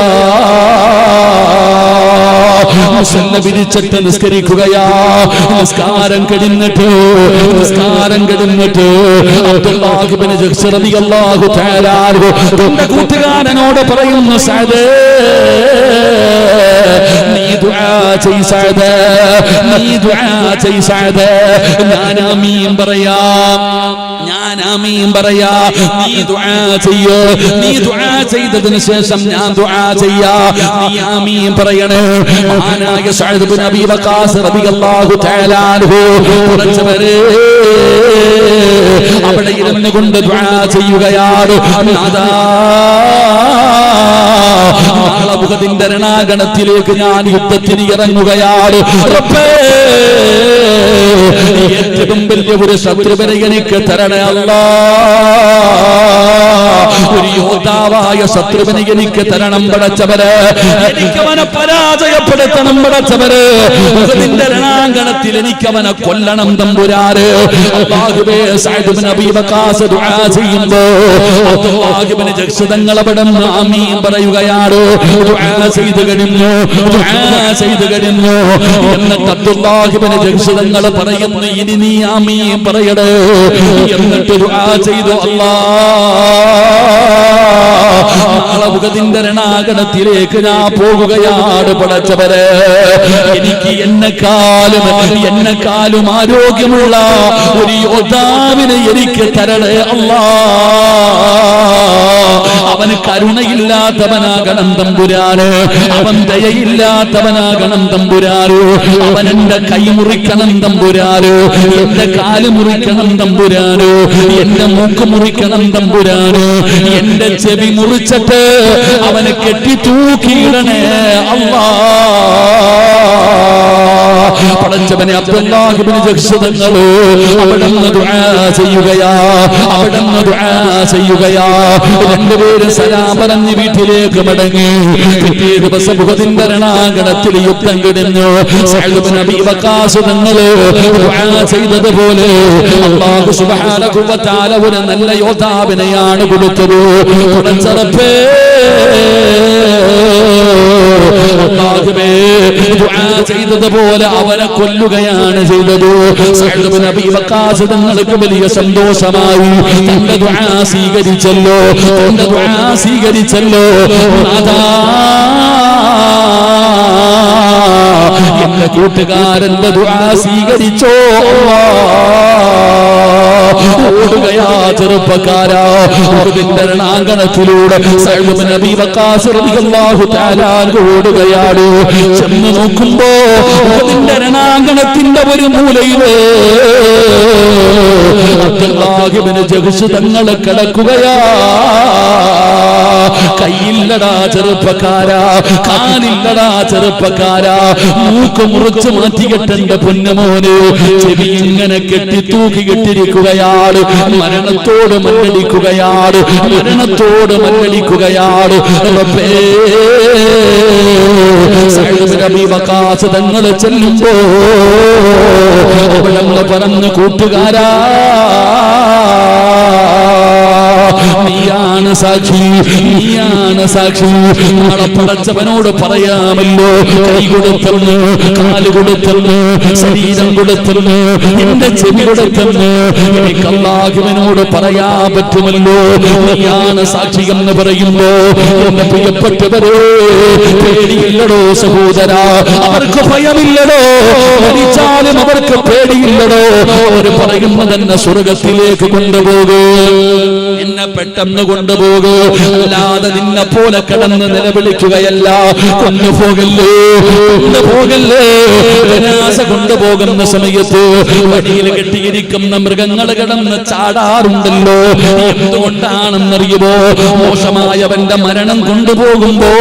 മുസല്ല വിളിച്ചിട്ട് നിസ്കരിക്കുകയാ. നിസ്കാരം കഴിഞ്ഞിട്ട് അബ്ദുല്ലാഹ് ഇബ്നു ജഹ്ശ് റളിയല്ലാഹു തആല അൻഹു തന്റെ കൂട്ടുകാരനോട് പറയുന്നു, സഅദ് നീ ദുആ ചെയ്യ് സഅദ്, നീ ദുആ ചെയ്യ് സഅദ്. ഞാൻ ആമീൻ പറയാം, ഞാൻ ആമീൻ പറയാ. നീ ദുആ ചെയ്യ്, നീ ദുആ ചെയ്തതിനു ശേഷം ഞാൻ ദുആ ചെയ്യാ. നീ ആമീൻ പറയണേ. മഹാനായ സഅദ് ഇബ്നു അബീ വഖാസ് റളിയല്ലാഹു തആല അൻഹു കുറച്ചുവരെ അവിടെ ഇരുന്നു കൊണ്ട് ദുആ ചെയ്യുകയാണ്. നാളെ ഉഹദിന്റെ രണാങ്കണത്തിലേക്ക് ഞാൻ യുദ്ധത്തിന് ഇറങ്ങുകയാണ്. റബ്ബേ, ഏറ്റവും വലിയ ഒരു ശത്രുവിനെ എനിക്ക് തരണേ അല്ലാഹ്. ഒരു യോദ്ധാവായ ശത്രുവിനെ എനിക്ക് തരണം പടച്ചവരെ, എനിക്ക് അവനെ പരാജയപ്പെടുത്തണം പടച്ചവരെ. ഉഹദിന്റെ രണാങ്കണത്തിൽ എനിക്ക് അവനെ കൊല്ലണം തമ്പുരാന്. അല്ലാഹുവേ, സഅദ് ഇബ്നു അബീ വഖാസ് ദുആ ചെയ്യുമ്പോ അല്ലാഹു ഇബ്നു ജഹ്ശ് തങ്ങൾ അവിടെ ആമീൻ പറയുകയാണ്. ദുആ ചെയ്തു കഴിഞ്ഞു, ദുആ ചെയ്തു കഴിഞ്ഞു. എന്നിട്ട് അല്ലാഹു ഇബ്നു ജഹ്ശ് തങ്ങൾ പറയുന്നു, ഇനി നീ ആമീൻ പറയടേ. എന്നിട്ട് ദുആ ചെയ്തു, നാളെ ഉഹദിന്റെ രണാങ്കണത്തിലേക്ക് ഞാൻ പോകുകയാണ് പടച്ചവരെ. എനിക്ക് എന്നെക്കാളും ആരോഗ്യമുള്ള ഒരു യോദ്ധാവിനെ എനിക്ക് തരണേ അല്ലാ. അവന് കരുണയില്ലാത്തവനാകണം തമ്പുരാന്, അവൻ ദയയില്ലാത്തവനാകണം തമ്പുരാന്. അവൻ എന്റെ കൈ മുറിക്കണം തമ്പുരാന്, എന്റെ കാല് മുറിക്കണം തമ്പുരാന്, എന്റെ മൂക്ക് മുറിക്കണം തമ്പുരാന്, എന്റെ ചെവി മുറിച്ചിട്ട് അവനെ കെട്ടി തൂക്കിയിടണേ അല്ലാ. പടച്ചവനെ, അബ്ദുല്ലാഹ് ഇബ്നു ജഹ്ശ് തങ്ങൾ അവിടുന്ന് ദുആ ചെയ്യുകയാ, അവിടുന്ന് ദുആ ചെയ്യുകയാ. രണ്ടുപേരും സലാം പറഞ്ഞ് വീട്ടിലേക്ക് മടങ്ങി. പിറ്റേ ദിവസം ഉഹദിന്റെ രണാങ്കണത്തിൽ യുദ്ധം കിടന്നു. സഅദ് ഇബ്നു അബീ വഖാസ് തങ്ങൾ ദുആ ചെയ്തതുപോലെ അല്ലാഹു സുബ്ഹാനഹു വ തആല ഒരു നല്ല യോദ്ധാവിനെയാണ് കൊടുത്തത്. പടച്ചറപ്പേ, അല്ലാഹുവേ, ദുആ ചെയ്തതുപോലെ അവനെ കൊല്ലുകയാണ് ചെയ്തത്. സഅദ് ഇബ്നു അബീ വഖാസ് തങ്ങൾക്ക് വലിയ സന്തോഷമായി. തന്റെ ദുആ സ്വീകരിച്ചല്ലോ, തന്റെ ദുആ സ്വീകരിച്ചല്ലോ. നാഥാ, എന്റെ കൂട്ടുകാരന്റെ ദുആ സ്വീകരിച്ചോ. ഓടുകയാ ചെറുപ്പക്കാരാ, ഉഹദിന്റെ രണാങ്കണത്തിലൂടെ സഅദ് ഇബ്നു അബീ വഖാസ് റളിയല്ലാഹു തആല ഓടുകയാണ്. ചെന്ന് നോക്കുമ്പോ ഉഹദിന്റെ രണാങ്കണത്തിന്റെ ഒരു മൂലയില് അബ്ദുല്ലാഹ് ഇബ്നു ജഹ്ശ് തങ്ങൾ കിടക്കുകയാ. കൈയില്ലടാ ചെറുപ്പക്കാരാ, കാലില്ലടാ ചെറുപ്പക്കാരാ, മൂക്ക് മുറിച്ച് മാറ്റികെട്ടെന്റെ പൊന്നുമോന്. ചെവി ഇങ്ങനെ കെട്ടി തൂക്കി കെട്ടിരിക്കുകയാണ്. മരണത്തോട് മല്ലടിക്കുകയാണ്, മരണത്തോട് മല്ലടിക്കുകയാണ്. സഅദ് ഇബ്നു അബീ വഖാസ് തങ്ങൾ ചെല്ലുമ്പോ അവിടെ പറഞ്ഞു, കൂട്ടുകാരാ, നീയാണ് സാക്ഷി, നീയാണ് സാക്ഷി. നാളെ പടച്ചവനോട് പറയാമല്ലോ, കൈ കൊടുത്തെന്ന്, കാല് കൊടുത്തെന്ന്, ശരീരം കൊടുത്തെന്ന്, എന്റെ ചെവി കൊടുത്തെന്ന് എനിക്ക് അല്ലാഹുവിനോട് പറയാൻ പറ്റുമല്ലോ. നീയാണ് സാക്ഷി എന്ന് പറയുമ്പോ എന്റെ പ്രിയപ്പെട്ടവരെ, പേടിയില്ലടോ സഹോദര, അവർക്ക് ഭയമില്ലടോ. മരിച്ചാലും അവർക്ക് പേടിയില്ലടോ. അവർ പറയുന്നതെന്നെ സ്വർഗത്തിലേക്ക് കൊണ്ടുപോകൂ, എന്നെ പെട്ടെന്ന് കൊണ്ടുപോകൂ, അല്ലാതെ നിന്നെ പോലെ കിടന്ന് നിലവിളിക്കുകയല്ല. കൊണ്ടുപോകല്ലേ, കൊണ്ടുപോകല്ലേ. വിനാശ കൊണ്ടുപോകുന്ന സമയത്ത് വടിയിൽ കെട്ടിയിരിക്കുന്ന മൃഗങ്ങൾ കിടന്ന് ചാടാറുണ്ടല്ലോ. എന്തുകൊണ്ടാണെന്നറിയുമോ? മോശമായവന്റെ മരണം കൊണ്ടുപോകുമ്പോ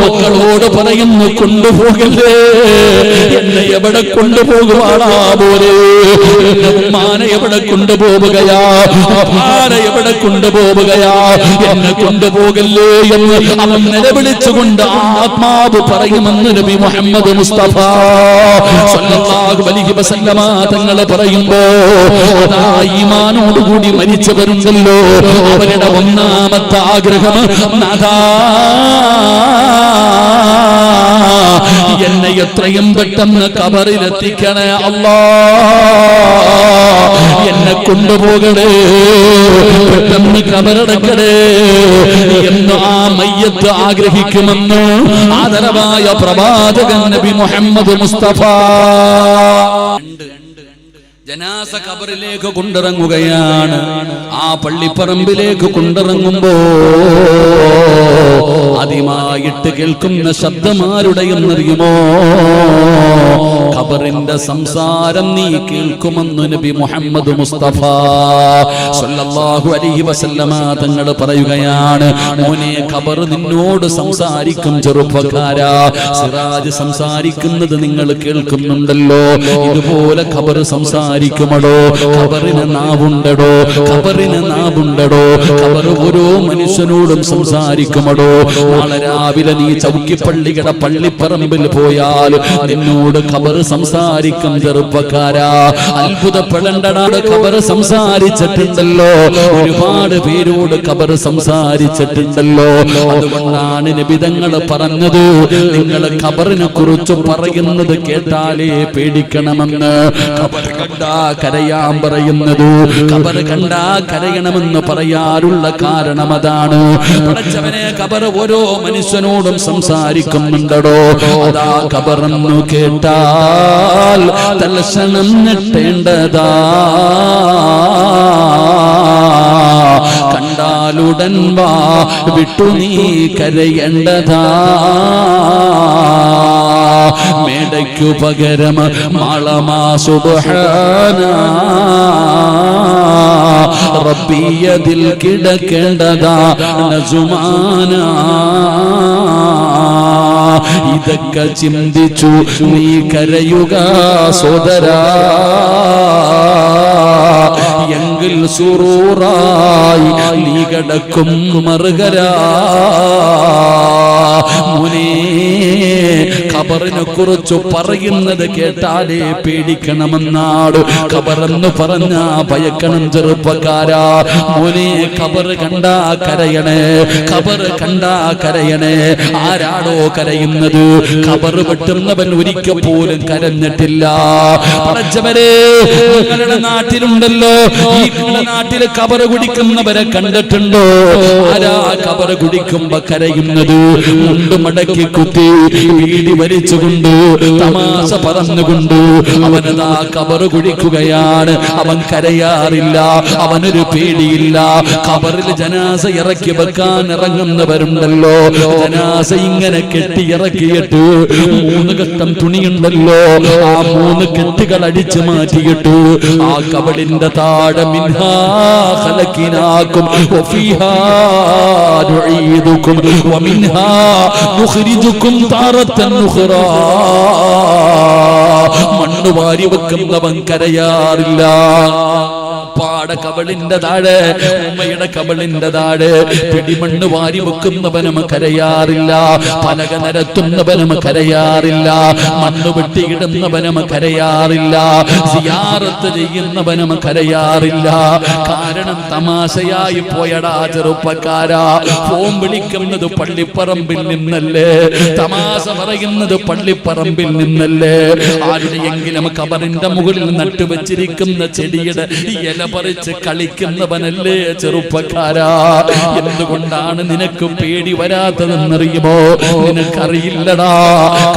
മക്കളോട് പറയുന്നു, കൊണ്ടുപോകല്ലേ, എന്നെ എവിടെ കൊണ്ടുപോകുവാടാ പോലെ, എന്റെ ഉമ്മാനെ എവിടെ കൊണ്ടുപോവുകയാ, ആരെ എവിടെ കൊണ്ടുപോവുകയാ, എന്നെ കൊണ്ടുപോകല്ലേ എന്ന് അവൻ നിലവിളിച്ചുകൊണ്ട് ആത്മാവ് പറയുമെന്ന് നബി മുഹമ്മദ് മുസ്തഫ സല്ലല്ലാഹു അലൈഹി വസല്ലമ തങ്ങൾ പറയുമ്പോ ഈമാനോടുകൂടി മരിച്ചവരുണ്ടല്ലോ, അവരുടെ ഒന്നാമത്തെ ആഗ്രഹം, നാഥാ, എന്നെ എത്രയും പെട്ടെന്ന് ഖബറിലെത്തിക്കണേ അല്ലാ, എന്നെ കൊണ്ടുപോകണേ, പെട്ടെന്ന് ഖബറടക്കണേ എന്ന് ആ മയ്യത്ത് ആഗ്രഹിക്കുമെന്ന് ആദരവായ പ്രവാചകൻ നബി മുഹമ്മദ് മുസ്തഫ. ജനാസ ഖബറിലേക്ക് കൊണ്ടിറങ്ങുകയാണ്. ആ പള്ളിപ്പറമ്പിലേക്ക് കൊണ്ടിറങ്ങുമ്പോ ആദ്യമായിട്ട് കേൾക്കുന്ന ശബ്ദമാരുടെയെന്നറിയുമോ? ഖബറിന്റെ സംസാരം നീ കേൾക്കുമെന്ന് നബി മുഹമ്മദ് മുസ്തഫ സല്ലല്ലാഹു അലൈഹി വസല്ലമ തങ്ങൾ പറയുകയാണ്, മോനെ, ഖബർ നിന്നോട് സംസാരിക്കും ചെറുപ്പക്കാരാ. സിറാജ് സംസാരിക്കുന്നത് നിങ്ങൾ കേൾക്കുന്നുണ്ടല്ലോ, ഇതുപോലെ ഖബർ സംസാരിക്കുമടോ. ഖബറിന് നാവുണ്ടടോ, ഖബർ ഖബറിന് നാവുണ്ടടോ, ഖബർ ഓരോ മനുഷ്യനോടും സംസാരിക്കുമടോ. നാളെ രാവിലെ നീ ചൗക്കിപ്പള്ളിയുടെ പള്ളിപ്പറമ്പിൽ പോയാൽ നിന്നോട് ഖബർ സംസാരിക്കും. ചെറുപ്പക്കാരാ, അത്ഭുതപ്പെടേണ്ടടാ, ഖബർ സംസാരിച്ചിട്ടുണ്ടല്ലോ. ഒരുപാട് പേരോട് ഖബർ സംസാരിച്ചിട്ടുണ്ടല്ലോ. അതുകൊണ്ടാണ് നബി തങ്ങൾ പറഞ്ഞത്, നിങ്ങൾ ഖബറിനെ കുറിച്ച് പറയുന്നത് കേട്ടാലേ പേടിക്കണമെന്ന്. ഖബർ കണ്ടാ കരയാൻ പറയുന്നത്, ഖബർ കണ്ടാ കരയണമെന്ന് പറയാനുള്ള കാരണം അതാണ്. പടച്ചവനെ, ഖബർ ഓരോ മനുഷ്യനോടും സംസാരിക്കുന്നുണ്ടോ. അതാ ഖബറെന്നു കേട്ടാൽ തൽക്ഷണം ഞെട്ടേണ്ടതാ, കണ്ടാലുടൻ വാ വിട്ടു നീ കരയേണ്ടതാ. മേടയ്ക്കു പകരം മാളമാ സുബ്ഹാന റബ്ബിയതിൽ കിടക്കേണ്ടതാ നസുമാന. ഇതൊക്കെ ചിന്തിച്ചു നീ കരയുക സോദരാ, എങ്കിൽ സുറൂറായി നീ കിടക്കും മറുകരാ. മുനേ, ഖബറിനെ കുറിച്ച് പറയുന്നത് കേട്ടാലേ പേടിക്കണമെന്നാട്. ഖബറെന്ന് പറഞ്ഞാ ഭയക്കണം ചെറുപ്പക്കാരാ. മോനെ, ഖബർ കണ്ടാ കരയണേ, ഖബർ കണ്ടാ കരയണേ. ആരാടോ കരയുന്നത്? ഖബർ വെട്ടുന്നവൻ ഒരിക്കൽ പോലും കരഞ്ഞിട്ടില്ല. പടച്ചവരെ, നിങ്ങളുടെ നാട്ടിലുണ്ടല്ലോ, ഈ നാട്ടില് ഖബർ കുടിക്കുന്നവരെ കണ്ടിട്ടുണ്ടോ? ആരാ ഖബർ കുടിക്കുമ്പോ കരയുന്നത്? മുണ്ട് മടക്കി കുത്തി വീടി വലിച്ചുകൊണ്ട് തമാശ പറഞ്ഞുകൊണ്ട് അവനതാ ഖബർ കുടിക്കുകയാണ്. അവൻ കരയാറില്ല, അവനൊരു പേടിയില്ല. ഖബറിൽ ജനാസ ഇറക്കി വെക്കാൻ ഇറങ്ങുന്നവരുണ്ടല്ലോ, ജനാസ ഇങ്ങനെ കെട്ടി ഇറക്കിയിട്ട് 3 കെട്ടം തുണിയുണ്ടല്ലോ, ആ 3 കെട്ടുകൾ അടിച്ചു മാറ്റിയിട്ട് ആ ഖബറിന്റെ താഴെ മിൻഹാ ഖലഖനാകും വഫീഹാ നുഈദുകും വമിൻഹാ നുഖ്രിജുകും താറത്തൻ ഉഖ്റാ. മണ്ണ് വാരി വെക്കുന്നവൻ കരയാറില്ല. പാടെ കബളിന്റെ താഴെ, ഉമ്മയുടെ കബളിന്റെ താഴെ പിടിമണ്ണ് വാരി വെക്കുന്നവനും കരയാറില്ല. പലക നിരത്തുന്നവനും കരയാറില്ല. മണ്ണ് വെട്ടിയിടുന്നവനും കരയാറില്ല. സിയാറത്ത് ചെയ്യുന്നവനും കരയാറില്ല. കാരണം തമാശയായി പോയടാ ചെറുപ്പക്കാരാ. ഫോൺ വിളിക്കുന്നത് പള്ളിപ്പറമ്പിൽ നിന്നല്ലേ, തമാശ പറയുന്നത് പള്ളിപ്പറമ്പിൽ നിന്നല്ലേ. ആരുടെയെങ്കിലും ഖബറിന്റെ മുകളിൽ നട്ടുവെച്ചിരിക്കുന്ന ചെടിയുടെ ഇല പറിച്ച് കളിക്കുന്നവനല്ലേ ചെറുപ്പക്കാരാ. എന്തുകൊണ്ടാണ് നിനക്ക് പേടി വരാത്തതെന്നറിയുമോ? നിനക്കറിയില്ലടാ,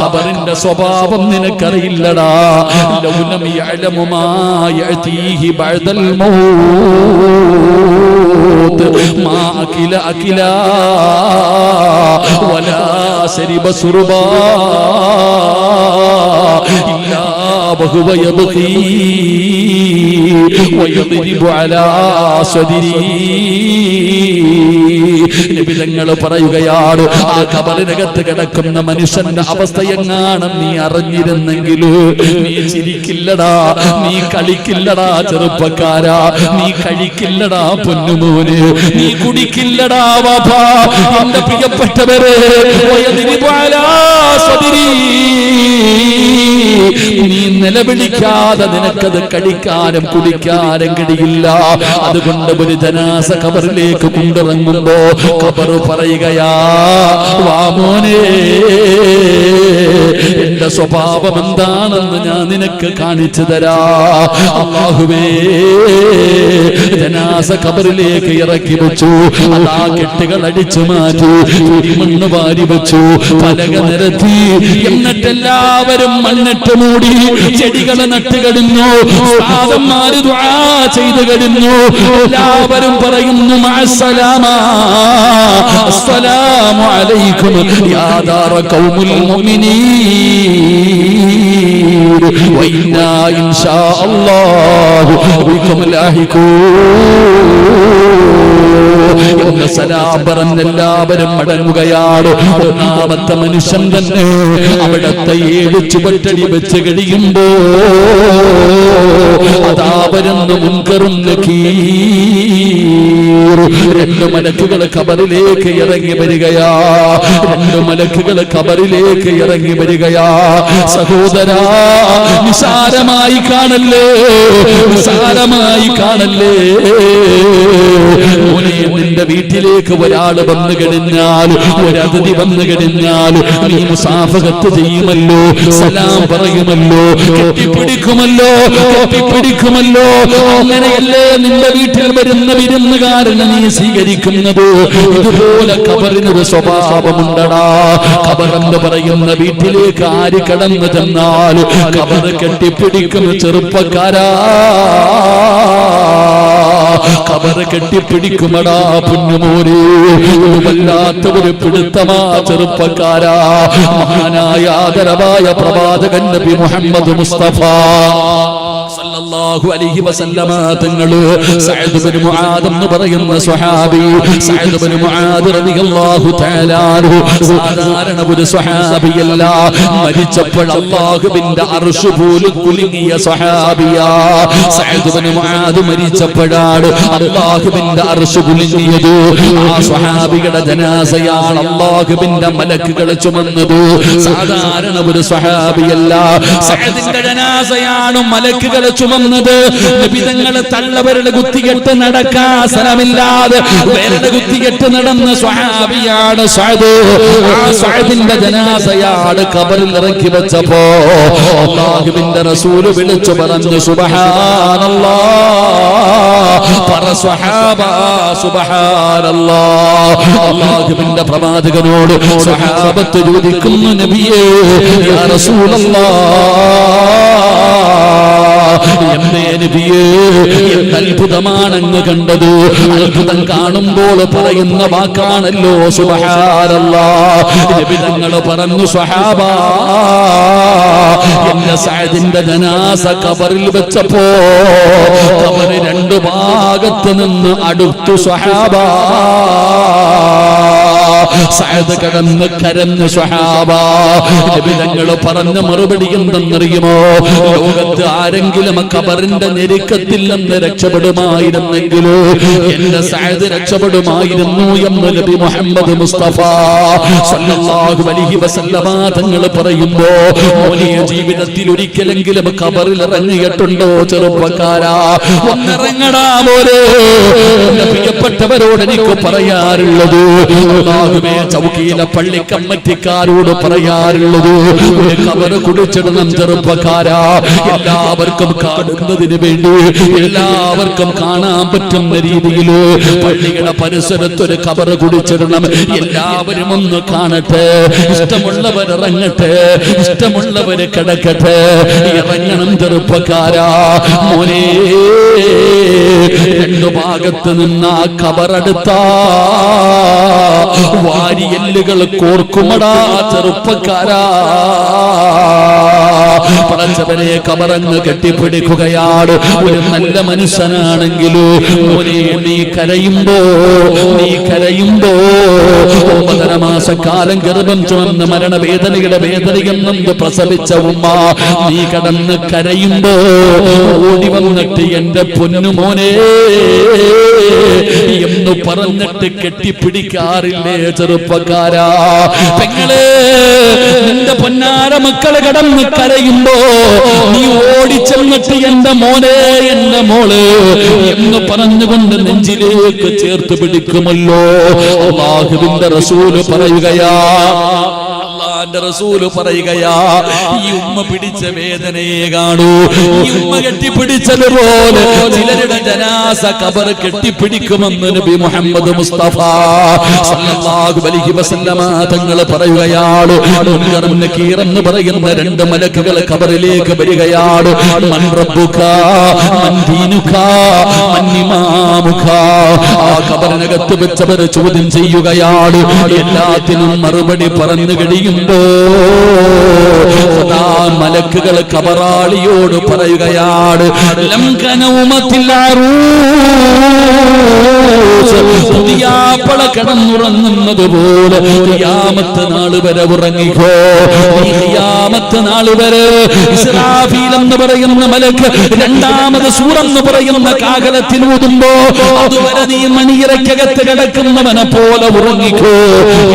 ഖബറിന്റെ സ്വഭാവം നിനക്കറിയില്ലടാ. ലൗലം യഅലമു മാ യഅതീഹി ബഅദൽ മൗത്ത് മാ അകില അകിലാ വലാ ശരിബ സുർബാ ഇല്ലാ വഹുവ യബ്ഖീ വയദ്രിബു അലാ സദരി. നബി തങ്ങൾ പറയുകയാണ്, ആ ഖബറിനകത്ത് കിടക്കുന്ന മനുഷ്യന്റെ അവസ്ഥയെങ്ങാനും നീ അറിഞ്ഞിരുന്നെങ്കിൽ നീ ചിരിക്കില്ലടാ, നീ കളിക്കില്ലടാ ചെറുപ്പക്കാരാ, നീ കഴിക്കില്ലടാ പൊന്നുമോന്, നീ കുടിക്കില്ലടാ വാപ്പാ. എന്റെ പ്രിയപ്പെട്ടവരെ, വയദ്രിബു അലാ സദരി, നീ നിലവിളിക്കാതെ നിനക്കത് കഴിക്കാനും കുടിക്കാനും കഴിയില്ല. അതുകൊണ്ട് ഒരു ജനാസ ഖബറിലേക്ക് കൊണ്ടിറങ്ങുമ്പോ ഖബർ പറയുകയാ, വാ മോനെ, എന്റെ സ്വഭാവം എന്താണെന്ന് ഞാൻ നിനക്ക് കാണിച്ചു തരാ. അല്ലാഹുവേ, ജനാസ ഖബറിലേക്ക് ഇറക്കി വെച്ചു. അതാ കെട്ടുകൾ അടിച്ചു മാറ്റി, മണ്ണ് വാരി വെച്ചു, പലക നിരത്തി. എന്നിട്ടെല്ലാവരും മണ്ണിട്ട് മൂടി, ചെടികളെ നട്ട് കഴിഞ്ഞു, ഉസ്താദന്മാര് ദുആ ചെയ്തു കഴിഞ്ഞു. എല്ലാവരും പറയുന്നു മഅസ്സലാമ, അസ്സലാമു അലൈക്കും യാ ദാറ ഖൗമുൽ മുഅ്മിനീൻ വ ഇന്നാ ഇൻഷാ അല്ലാഹു ബികും ലാഹിഖൂൻ. സലാം പറഞ്ഞ് എല്ലാവരും മടങ്ങുകയാണ്. ഒന്നാമത്തെ മനുഷ്യൻ തന്നെ അവിടത്തെ 7 ചുവട്ടടി വെച്ച് കഴിയുമ്പോ അതാ വരുന്ന മുൻകറും നകീർ. രണ്ട് മലക്കുകൾ ഖബറിലേക്ക് ഇറങ്ങി വരികയാ. രണ്ട് മലക്കുകൾ ഖബറിലേക്ക് ഇറങ്ങി വരികയാ. സഹോദരാ, നിസാരമായി കാണല്ലേ, നിസാരമായി കാണല്ലേ. നിന്റെ വീട്ടിലേക്ക് ഒരാൾ വന്നു കഴിഞ്ഞാൽ, ഒരതിഥി വന്നു കഴിഞ്ഞാൽ നീ മുസാഫഹത്ത് ചെയ്യുമല്ലോ, സലാം പറയുമല്ലോ, കെട്ടിപ്പിടിക്കുമല്ലോ, കെട്ടിപ്പിടിക്കുമല്ലോ. അങ്ങനെയല്ലേ നിന്റെ വീട്ടിൽ വരുന്ന വിരുന്നുകാരനെ നീ സ്വീകരിക്കുന്നത്. ഇതുപോലെ ഖബറിനൊരു സ്വഭാവമുണ്ടടാ. ഖബറെന്ന് പറയുന്ന വീട്ടിലേക്ക് ആര് കടന്നു ചെന്നാൽ ഖബർ കെട്ടിപ്പിടിക്കും ചെറുപ്പക്കാരാ. ഖബർ കെട്ടിപ്പിടിക്കുമടാ പൊന്നുമോനെ. വല്ലാത്ത ഒരു പിടുത്തമാ ചെറുപ്പക്കാരാ. മഹാനായ ആദരവായ പ്രവാചകൻ നബി മുഹമ്മദ് മുസ്തഫ സല്ലല്ലാഹു അലൈഹി വസല്ലമ തങ്ങള് സഅദ് ഇബ്നു മുആദ് എന്ന് പറയുന്ന സ്വഹാബി, സഅദ് ഇബ്നു മുആദ് റളിയല്ലാഹു തആല അൻഹു സാധാരണ ഒരു സ്വഹാബിയല്ല. മരിച്ചപ്പോൾ അല്ലാഹുവിന്റെ അർശ് പോലും കുലുങ്ങിയ സ്വഹാബിയാ. സഅദ് ഇബ്നു മുആദ് മരിച്ചപ്പോഴാണ് അല്ലാഹുവിന്റെ അർശ് കുലുങ്ങിയത്. ആ സ്വഹാബിയുടെ ജനാസയാണ് അല്ലാഹുവിന്റെ മലക്കുകൾ ചുമന്നത്. സാധാരണ ഒരു സ്വഹാബിയല്ല. സഅദിന്റെ ജനാസയാണ് മലക്കുകൾ ചുമന്നത്. നബി തങ്ങളെ തള്ളവരുടെ കുത്തികെട്ട് നടക്കാൻ സ്ഥലമില്ലാതെ വേരുടെ കുത്തികെട്ട് നടന്ന സ്വഹാബിയാണ് സഅദ്. ആ സഅദിന്റെ ജനാസയാണ് ഖബറിൽ ഇറക്കി വെച്ചപ്പോ അല്ലാഹുവിന്റെ റസൂൽ വിളിച്ചു പറഞ്ഞു, സുബ്ഹാനല്ലാഹ്, പറ സ്വഹാബ സുബ്ഹാനല്ലാഹ്. അല്ലാഹുവിന്റെ പ്രവാചകനോട് സ്വഹാബത്ത് ചോദിക്കുന്നു, നബിയേ യാ റസൂലല്ലാഹ്, എന്തേ നബിയേ, എന്ത് അത്ഭുതമാണെന്ന് കണ്ടത്. അത്ഭുതം കാണുമ്പോൾ പറയുന്ന വാക്കാണല്ലോ സുബ്ഹാനല്ലാഹ്. നബി തങ്ങൾ പറഞ്ഞു, സ്വഹാബാ, എന്റെ സഅദിന്റെ ജനാസ ഖബറിൽ വെച്ചപ്പോ ഖബർ രണ്ടു ഭാഗത്ത് നിന്ന് അടുത്തു. സ്വഹാബാ, സഅദ് കടന്ന് കരഞ്ഞു. സ്വഹാബാ, നബി തങ്ങൾ പറഞ്ഞ മറുപടി എന്തെന്നറിയുമോ? ലോകത്ത് ആരെങ്കിലും ഖബറിന്റെ ഞെരുക്കത്തിൽ നിന്ന് രക്ഷപ്പെടുമായിരുന്നെങ്കിലോ എന്റെ സഅദ് രക്ഷപ്പെടുമായിരുന്നു എന്ന് നബി മുഹമ്മദ് മുസ്തഫ സല്ലല്ലാഹു അലൈഹി വസല്ലമ തങ്ങൾ പറയുമ്പോ, മോനിയ ജീവിതത്തിൽ ഒരിക്കലെങ്കിലും ഖബറിൽ ഇറങ്ങിയിട്ടുണ്ടോ ചെറുപ്പക്കാരാ? ഒന്നിറങ്ങടാ മോനെ. പ്രിയപ്പെട്ടവരോട് എനിക്ക് പറയാറുള്ളത്, അല്ലാഹുവേ, ചൗക്കിയിലെ പള്ളി കമ്മിറ്റിക്കാരോട് പറയാറുള്ളത്, ഒരു ഖബർ കുടിച്ചിടണം ചെറുപ്പക്കാരാ. എല്ലാവർക്കും കാണുന്നതിന് വേണ്ടി, എല്ലാവർക്കും കാണാൻ പറ്റുന്ന രീതിയിൽ പള്ളിയുടെ പരിസരത്ത് ഒരു ഖബർ കുടിച്ചിടണം. എല്ലാവരും ഒന്ന് കാണട്ടെ. ഇഷ്ടമുള്ളവർ ഇറങ്ങട്ടെ, ഇഷ്ടമുള്ളവർ കിടക്കട്ടെ. ഇറങ്ങണം ചെറുപ്പക്കാരാ. മോനെ, രണ്ടു ഭാഗത്ത് നിന്ന് ആ ഖബറെടുത്താ വാരിയെല്ലുകൾ കോർക്കുമടാ ചെറുപ്പക്കാരാ. പടച്ചവനെ ഖബറങ്ങ് കെട്ടിപ്പിടിക്കുകയാണ്. ഒരു നല്ല മനുഷ്യനാണെങ്കിലോ മോനെ, നീ കരയുമ്പോ 9 മാസക്കാലം ഗർഭം ചുമന്ന് മരണവേദനയുടെ വേദനയെന്നു പ്രസവിച്ച ഉമ്മ, നീ കടന്ന് കരയുമ്പോ ഓടി വന്നിട്ട് എന്റെ പൊന്നുമോനെ എന്ന് പറഞ്ഞിട്ട് കെട്ടിപ്പിടിക്കാറില്ലേ ചെറുപ്പക്കാരാ? പെങ്ങളെ, നിന്റെ പൊന്നാര മക്കളെ കടന്ന് കരയുമ്പോ നീ ഓടിച്ചെന്നിട്ട് എന്റെ മോനെ, എന്റെ മോള് എന്ന് പറഞ്ഞുകൊണ്ട് നെഞ്ചിലേക്ക് ചേർത്ത് പിടിക്കുമല്ലോ. അല്ലാഹുവിന്റെ റസൂല് പറയുകയാ, അല്ലാഹുവിന്റെ റസൂല് പറയുകയാ, ഈ ഉമ്മ പിടിച്ച വേദനയെ കാണൂ. ഈ ഉമ്മ കെട്ടിപ്പിടിച്ചതുപോലെ ചിലരുടെ ജനാസ ഖബർ കെട്ടിപ്പിടിക്കുമെന്ന് നബി മുഹമ്മദ് മുസ്തഫ സല്ലല്ലാഹു അലൈഹി വസല്ലമ തങ്ങൾ പറയുകയാണ്. മുൻകറും നകീർ എന്ന് പറയുന്ന രണ്ട് മലക്കുകൾ ഖബറിലേക്ക് വരികയാണ്. മൻ റബ്ബുക, മൻ ദീനുക, മൻ ഇമാമുക. ആ ഖബറിനകത്ത് വെച്ചവർ ചോദ്യം ചെയ്യുകയാണ്. എല്ലാത്തിനും മറുപടി പറഞ്ഞു കഴിയുമ്പോൾ കണ്ടോ? മലക്കുകൾ കബറാളിയോട് പറയുകയാണ്, പുതിയാപ്പള കിടന്നുറങ്ങുന്നത് പോലെ ഖിയാമത്ത് നാൾ വരെ ഉറങ്ങിക്കോ. ഈ ഖിയാമത്ത് നാൾ വരെ ഇസ്രാഫീൽ എന്ന് പറയുന്ന മലക്ക് രണ്ടാമത് സൂറെന്ന് പറയുന്ന കാഹളത്തിൽ ഊതുമ്പോ അതുവരെ നീ മണിയറയ്ക്കകത്ത് കിടക്കുന്നവനെ പോലെ ഉറങ്ങിക്കോ.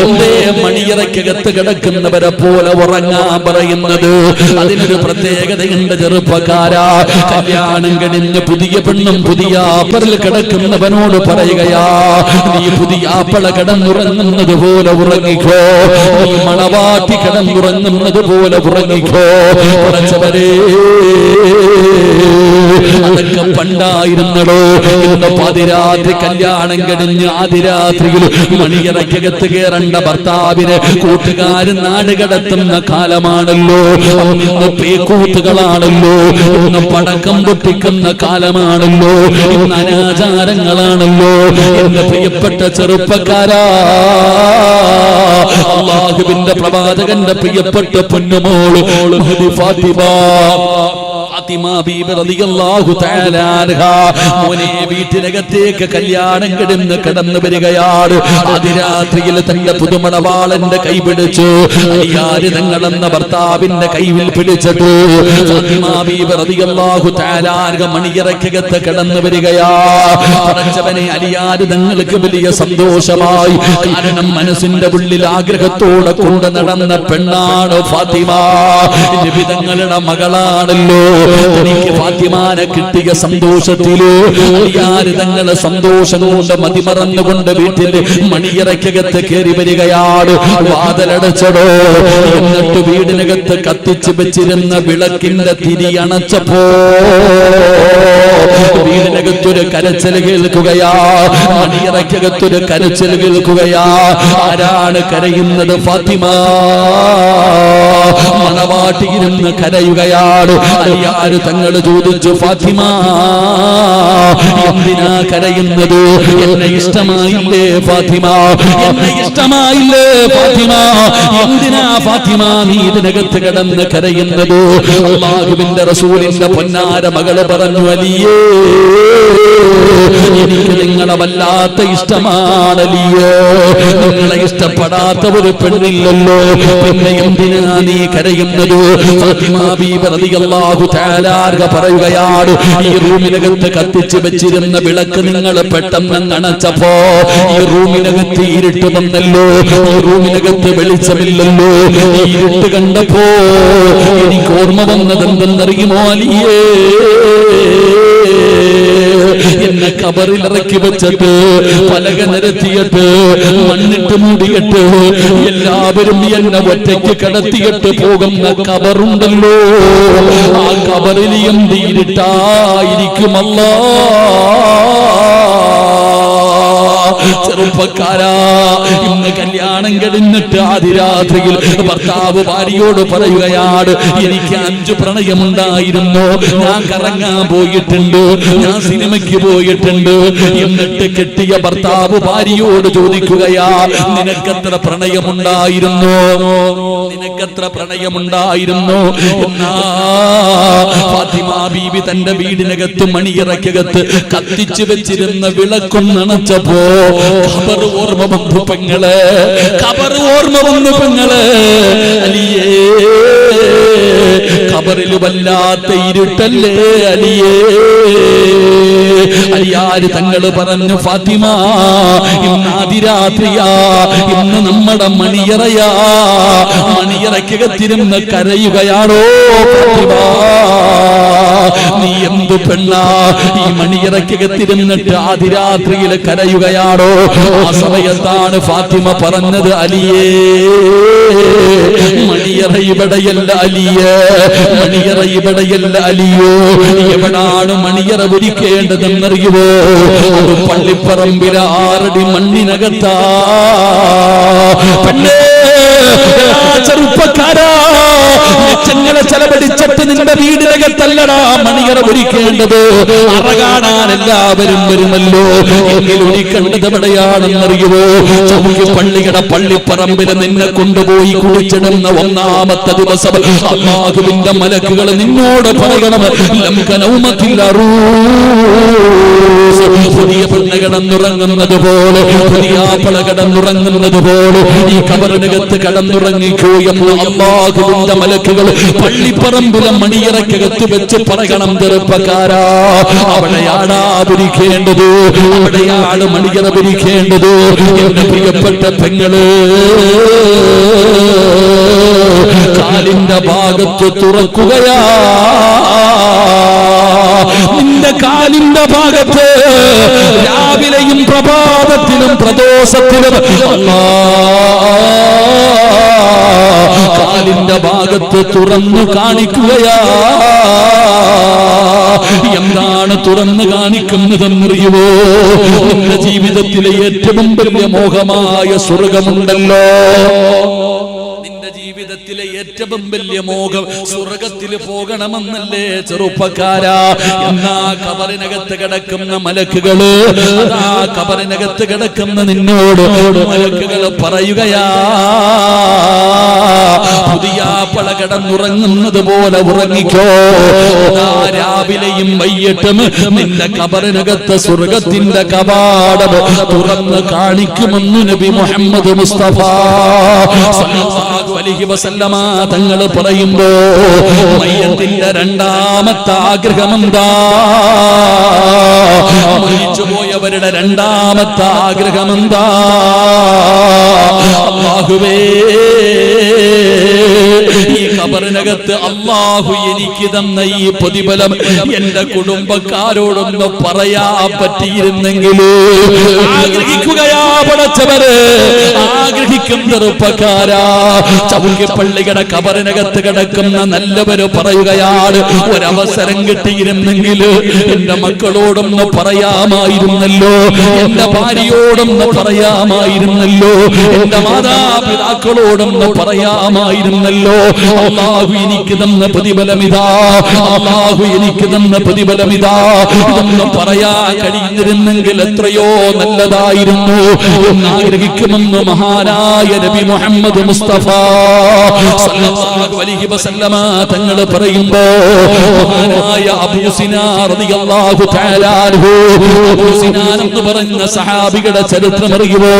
എന്തേ മണിയറയ്ക്കകത്ത് കിടക്കുന്നവരെ പോലെ ഉറങ്ങാൻ പറയുന്നത്? അതിനൊരു പ്രത്യേകതയുണ്ട് ചെറുപ്പക്കാരാ. കല്യാണം കഴിഞ്ഞ് പുതിയ പെണ്ണും പുതിയ ആപ്പറിൽ കിടക്കുന്നവനോട് പറയുകയാ, നീ പുതിയ ആപ്പള കിടന്നുറങ്ങുന്നത് പോലെ ഉറങ്ങിക്കോ, നീ മണവാട്ടി കിടന്നുറങ്ങുന്നത് പോലെ ഉറങ്ങിക്കോ. കുറച്ചവരെ അതൊക്കെ പണ്ടായിരുന്നടോ. ഇന്ന് പാതിരാത്രി കല്യാണം കഴിഞ്ഞ് ആദിരാത്രിയിൽ മണിയറയ്ക്കകത്ത് കയറേണ്ട ഭർത്താവിനെ കൂട്ടുകാരൻ നാട് കടത്തുന്ന കാലമാണല്ലോ. ഇന്ന് പേക്കൂത്തുകളാണല്ലോ, ഇന്ന് പടക്കം പൊട്ടിക്കുന്ന കാലമാണല്ലോ, ഇന്ന് അനാചാരങ്ങളാണല്ലോ. എന്റെ പ്രിയപ്പെട്ട ചെറുപ്പക്കാരാ, അല്ലാഹുവിന്റെ പ്രവാചകന്റെ പ്രിയപ്പെട്ട പൊന്നുമോള് ഫാത്തിമ ബീബി റളിയല്ലാഹു തആല അൻഹാ മോനെ വീട്ടിനകത്തേക്ക് കല്യാണം കിടന്ന് കടന്നു വരികയാണ്. അതിരാത്രിയിൽ തന്റെ പുതുമണവാളന്റെ കൈ പിടിച്ചു അലിയാര് തങ്ങളെന്ന ഭർത്താവിന്റെ കൈവിൽ പിടിച്ചിട്ട് ഫാത്തിമ ബീബി റളിയല്ലാഹു തആല അൻഹ മണിയറയ്ക്കകത്ത് കടന്നു വരികയാ. പറച്ചവനെ അലിയാര് തങ്ങൾക്ക് വലിയ സന്തോഷമായി. കാരണം മനസ്സിന്റെ ഉള്ളിൽ ആഗ്രഹത്തോടെ കൊണ്ട് നടന്ന പെണ്ണാണ് ഫാത്തിമ. നബി തങ്ങളുടെ മകളാണല്ലോ. എനിക്ക് ഫാത്തിമാനെ കിട്ടിയ സന്തോഷത്തില് അലിയാര് തങ്ങളെ സന്തോഷം കൊണ്ട് മതിമറന്നുകൊണ്ട് വീട്ടിൽ മണിയറയ്ക്കകത്ത് കയറി വരികയാണ്. വാതിലടച്ചടോ. എന്നിട്ട് വീടിനകത്ത് കത്തിച്ചു വെച്ചിരുന്ന വിളക്കിന്റെ തിരി അണച്ചപ്പോ വീടിനകത്തൊരു കരച്ചിൽ കേൾക്കുകയാ. മണിയറയ്ക്കകത്തൊരു കരച്ചിൽ കേൾക്കുകയാ. ആരാണ് കരയുന്നത്? ഫാത്തിമ മണവാട്ടിയിരുന്ന് കരയുകയാണ്. അലിയാര് തങ്ങൾ ചോദിച്ചു, ഫാത്തിമ എന്തിനാ കരയുന്നത്? എന്നെ ഇഷ്ടമായില്ലേ ഫാത്തിമ? എന്നെ ഇഷ്ടമായില്ലേ ഫാത്തിമ? എന്തിനാ ഫാത്തിമ നീ ഇതിനകത്ത് കിടന്ന് കരയുന്നത്? അല്ലാഹുവിന്റെ റസൂലിന്റെ പൊന്നാര മകള് പറഞ്ഞു, അലിയേ എനിക്ക് നിങ്ങളെ വല്ലാത്ത ഇഷ്ടമാണ് അലിയേ. നിങ്ങളെ ഇഷ്ടപ്പെടാത്ത ഒരു പെണ്ണില്ലല്ലോ, പിന്നെ എന്തിനാ നീ കരയുന്നത്? ഫാത്തിമ ബീബി റളിയല്ലാഹു തആല അൻഹ പറയുകയാണ്, ഈ റൂമിനകത്ത് കത്തിച്ചു വെച്ചിരുന്ന വിളക്ക് നിങ്ങൾ പെട്ടെന്ന് അണച്ചപ്പോ ഈ റൂമിനകത്ത് ഇരുട്ട് വന്നല്ലോ, ഈ റൂമിനകത്ത് വെളിച്ചമില്ലല്ലോ. ഈ ഇരുട്ട് കണ്ടപ്പോ എനിക്ക് ഓർമ്മ വന്നത് എന്തെന്നറിയുമോ അലിയേ? എന്നെ കബറിൽ ഇറക്കി വെച്ചിട്ട് പലക നിരത്തിയിട്ട് മണ്ണിട്ട് മൂടിയിട്ട് എല്ലാവരും എന്നെ ഒറ്റയ്ക്ക് കടത്തിയിട്ട് പോകുന്ന കബറുണ്ടല്ലോ, ആ കബറിൽ എന്ത് ഇരുട്ടായിരിക്കുമല്ലോ. ചെറുപ്പക്കാരാ, ഇന്ന് കല്യാണം കഴിഞ്ഞിട്ട് ആദിരാത്രിയിൽ ഭർത്താവ് ഭാര്യയോട് പറയുകയാണ്, എനിക്ക് 5 പ്രണയമുണ്ടായിരുന്നു, ഞാൻ കറങ്ങാൻ പോയിട്ടുണ്ട്, ഞാൻ സിനിമയ്ക്ക് പോയിട്ടുണ്ട്. എന്നിട്ട് കെട്ടിയ ഭർത്താവ് ഭാര്യയോട് ചോദിക്കുകയാ, നിനക്കെത്ര പ്രണയമുണ്ടായിരുന്നു? നിനക്കെത്ര പ്രണയമുണ്ടായിരുന്നു? എന്നാ ഫാത്തിമ ബീബി തന്റെ വീടിനകത്ത് മണിയറയ്ക്കകത്ത് കത്തിച്ചു വെച്ചിരുന്ന വിളക്കൊന്നണച്ചപ്പോ ഖബർ ഓർമ്മ വന്നു പെങ്ങളെ, ഖബർ ഓർമ്മ വന്നു പെങ്ങളെ. അലിയേ ഖബറിൽ വല്ലാത്ത ഇരുട്ടല്ലേ അലിയേ. അലിയാര് തങ്ങൾ പറഞ്ഞു, ഫാത്തിമ ഇന്ന് ആദിരാത്രിയാ, ഇന്ന് നമ്മുടെ മണിയറയാ, മണിയറയ്ക്കകത്തിരുന്ന് കരയുകയാണോ ഫാത്തിമ? നീ എന്തു പെണ്ണാ ഈ മണിയറയ്ക്കകത്തിരുന്നിട്ട് ആദിരാത്രിയിൽ കരയുകയാണോ? ആ സമയത്താണ് ഫാത്തിമ പറഞ്ഞത്, അലിയേ മണിയറ ഇവിടെയല്ല അലിയേ, മണിയറ ഇവിടെയല്ല അലിയോ. എവിടാണ് മണിയറ ഒരുക്കേണ്ടതെന്നറിയുവോ? ഒരു പള്ളിപ്പറമ്പിലെ 6 അടി മണ്ണിനകത്താ. പെണ്ണേ ചെറുപ്പക്കാരാ, ലക്ഷങ്ങളെ ചെലവഴിച്ചിട്ട് നിന്റെ വീടിനകത്തല്ലടാ മണിയറ ഒരുക്കേണ്ടത്. അറ കാണാൻ എല്ലാവരും വരുമല്ലോ. എങ്കിൽ ഒരുക്കേണ്ടത് എവിടെയാണെന്നറിയുമോ? ചൗക്കി പള്ളിയുടെ പള്ളിപ്പറമ്പില് നിന്നെ കൊണ്ടുപോയി കുളിച്ചിടുന്ന ഒന്നാമത്തെ ദിവസം അല്ലാഹുവിന്റെ മലക്കുകൾ നിന്നോട് പറയണം, പുതിയ പെണ്ണ് കിടന്നുറങ്ങുന്നത് പോലെ, പുതിയ ആപ്പള കിടന്നുറങ്ങുന്നത് പോലെ ഈ കബറിനകത്ത് കിടന്നുറങ്ങിക്കോ എന്ന് അല്ലാഹുവിന്റെ മലക്കുകൾ പള്ളിപ്പറമ്പിലെ മണിയറക്കകത്ത് വെച്ച് പറയണം. ചെറുപ്പക്കാരാ, അവിടെയാടാ പിരിക്കേണ്ടത്, അവിടെയാണ് മണിയറ പിരിക്കേണ്ടത്. എന്റെ പ്രിയപ്പെട്ട പെങ്ങള്, കാലിന്റെ ഭാഗത്ത് തുറക്കുകയാ. നിന്റെ കാലിന്റെ ഭാഗത്ത് രാവിലെയും പ്രഭാതത്തിലും പ്രദോഷത്തിലും കാലിന്റെ ഭാഗത്ത് തുറന്നു കാണിക്കുകയാ. എന്താണ് തുറന്നു കാണിക്കുന്നതെന്നറിയുമോ? നിന്റെ ജീവിതത്തിലെ ഏറ്റവും വലിയ മോഹമായ സ്വർഗമുണ്ടല്ലോ. നിന്റെ ജീവിതത്തിലെ ഏറ്റവും വലിയ മോഹം സ്വർഗത്തിൽ പോകണമെന്നല്ലേ ചെറുപ്പക്കാരാ? എന്നാ കബറിനകത്ത് കിടക്കുന്ന മലക്കുകള്, ആ കബറിനകത്ത് കിടക്കുന്ന നിന്നോട് മലക്കുകൾ പറയുകയാ, പുതിയ പള കിടന്നുറങ്ങുന്നത് പോലെ ഉറങ്ങിക്കോ. രാവിലെയും വൈകിട്ടും നിന്റെ കബറിനകത്ത് സ്വർഗത്തിന്റെ കവാടം തുറന്ന് കാണിക്കുമെന്ന് നബി മുഹമ്മദ് മുസ്തഫ സല്ലല്ലാഹു അലൈഹി വസല്ലമ തങ്ങൾ പറയുമ്പോ മയ്യത്തിന്റെ രണ്ടാമത്തെ ആഗ്രഹമെന്താ? മരിച്ചുപോയവരുടെ രണ്ടാമത്തെ ആഗ്രഹമെന്താ? അല്ലാഹുവേ, ഈ കബറിനകത്ത് അല്ലാഹു എനിക്ക് തന്ന ഈ പ്രതിഫലം എന്റെ കുടുംബക്കാരോടൊന്ന് പറയാൻ പറ്റിയിരുന്നെങ്കിൽ. ആഗ്രഹിക്കുകയാ പടച്ചവര്, ആഗ്രഹിക്കും ചെറുപ്പക്കാരാ. ചൗക്കിപ്പള്ളിയുടെ കബറിനകത്ത് കിടക്കുന്ന നല്ലവര് പറയുകയാണ്, ഒരവസരം കിട്ടിയിരുന്നെങ്കിൽ എന്റെ മക്കളോടൊന്ന് പറയാമായിരുന്നല്ലോ, എന്റെ ഭാര്യയോടൊന്ന് പറയാമായിരുന്നല്ലോ, എന്റെ മാതാപിതാക്കളോടൊന്ന് പറയാമായിരുന്നല്ലോ. അല്ലാഹു എനിക്ക് തന്ന പ്രതിഫലമിതാ, അല്ലാഹു എനിക്ക് തന്ന പ്രതിഫലമിതാ. ഇതൊന്നും പറയാൻ കഴിയുന്നിരുന്നെങ്കിൽ എത്രയോ നല്ലതായിരുന്നു എന്നാഗ്രഹിക്കുമെന്ന് മഹാനായ നബി മുഹമ്മദ് മുസ്തഫ സല്ലല്ലാഹു അലൈഹി വസല്ലമ തങ്ങൾ പറയുമ്പോ മഹാനായ അബൂ സിനാൻ റളിയല്ലാഹു തആല അൻഹു, അബൂ സിനാൻ എന്ന് പറഞ്ഞ സഹാബിയുടെ ചരിത്രം അറിയുമോ?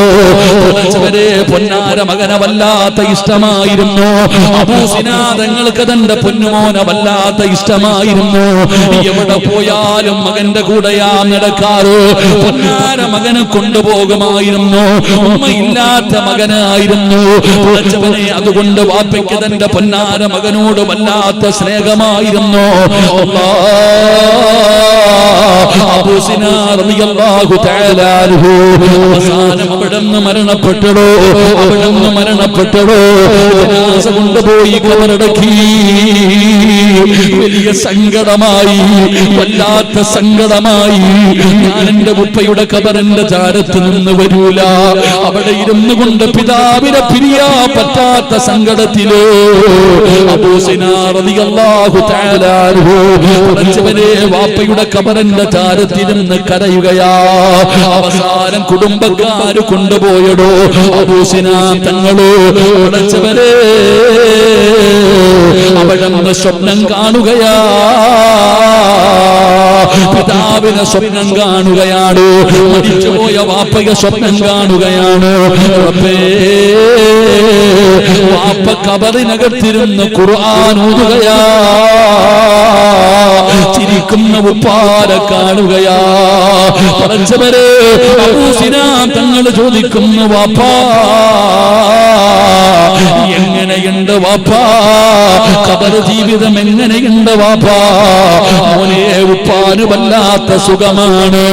പൊന്നാര മകനെ വല്ലാത്ത ഇഷ്ടമായിരുന്നു. അബൂ സിനാൻ തങ്ങൾക്ക് തന്റെ പൊന്നുമോനെ വല്ലാത്ത ഇഷ്ടമായിരുന്നു. എവിടെ പോയാലും മകന്റെ കൂടെയാ നടക്കാറ്. പൊന്നാര മകനെ കൊണ്ടുപോകുമായിരുന്നു. ഉമ്മയില്ലാത്ത മകനായിരുന്നു. അതുകൊണ്ട് വാപ്പയ്ക്ക് തന്റെ പൊന്നാര മകനോട് വല്ലാത്ത സ്നേഹമായിരുന്നു. അബൂ സിനാൻ റളിയല്ലാഹു തആല അൻഹു അവസാനം അവിടുന്ന് മരണപ്പെട്ടടോ, അവിടുന്ന് മരണപ്പെട്ടടോ. ജനാസ കൊണ്ടുപോയി കബറടക്കി. വലിയ സങ്കടമായി, വല്ലാത്ത സങ്കടമായി. ഞാൻ എന്റെ ഉപ്പയുടെ കബറിന്റെ ചാരത്ത് നിന്ന് വരൂല. അവിടെ ഇരുന്നു കൊണ്ട് പിതാവിനെ പിരിയാ പറ്റാത്ത സങ്കടത്തില് അബൂ സിനാൻ റളിയല്ലാഹു തആല അൻഹു പടച്ചവനെ വാപ്പയുടെ കബറിന്റെ ചാരത്തിരുന്ന് കരയുകയാ. അവസാനം കുടുംബക്കാര് കൊണ്ടുപോയടോ അബൂ സിനാൻ തങ്ങളോ. പടച്ചവനെ അവിടെ സ്വപ്നം കാണുകയാ, പിതാവിനെ സ്വപ്നം കാണുകയാണ്, മരിച്ചുപോയ വാപ്പയെ സ്വപ്നം കാണുകയാണ്. വാപ്പ കബറിനകത്തിരുന്ന് ഖുർആൻ ഓതുകയാ, ചിരിക്കുന്ന ഉപ്പാരെ കാണുകയാ. പടച്ചവരെ അബൂ സിനാൻ തങ്ങൾ ചോദിക്കുന്നു, വാപ്പാ എങ്ങനെയുണ്ട് വാപ്പാ, ഖബർ ജീവിതം എങ്ങനെയുണ്ട് വാപ്പാ? മോനെ ഉപ്പാന് വല്ലാത്ത സുഖമാണ്.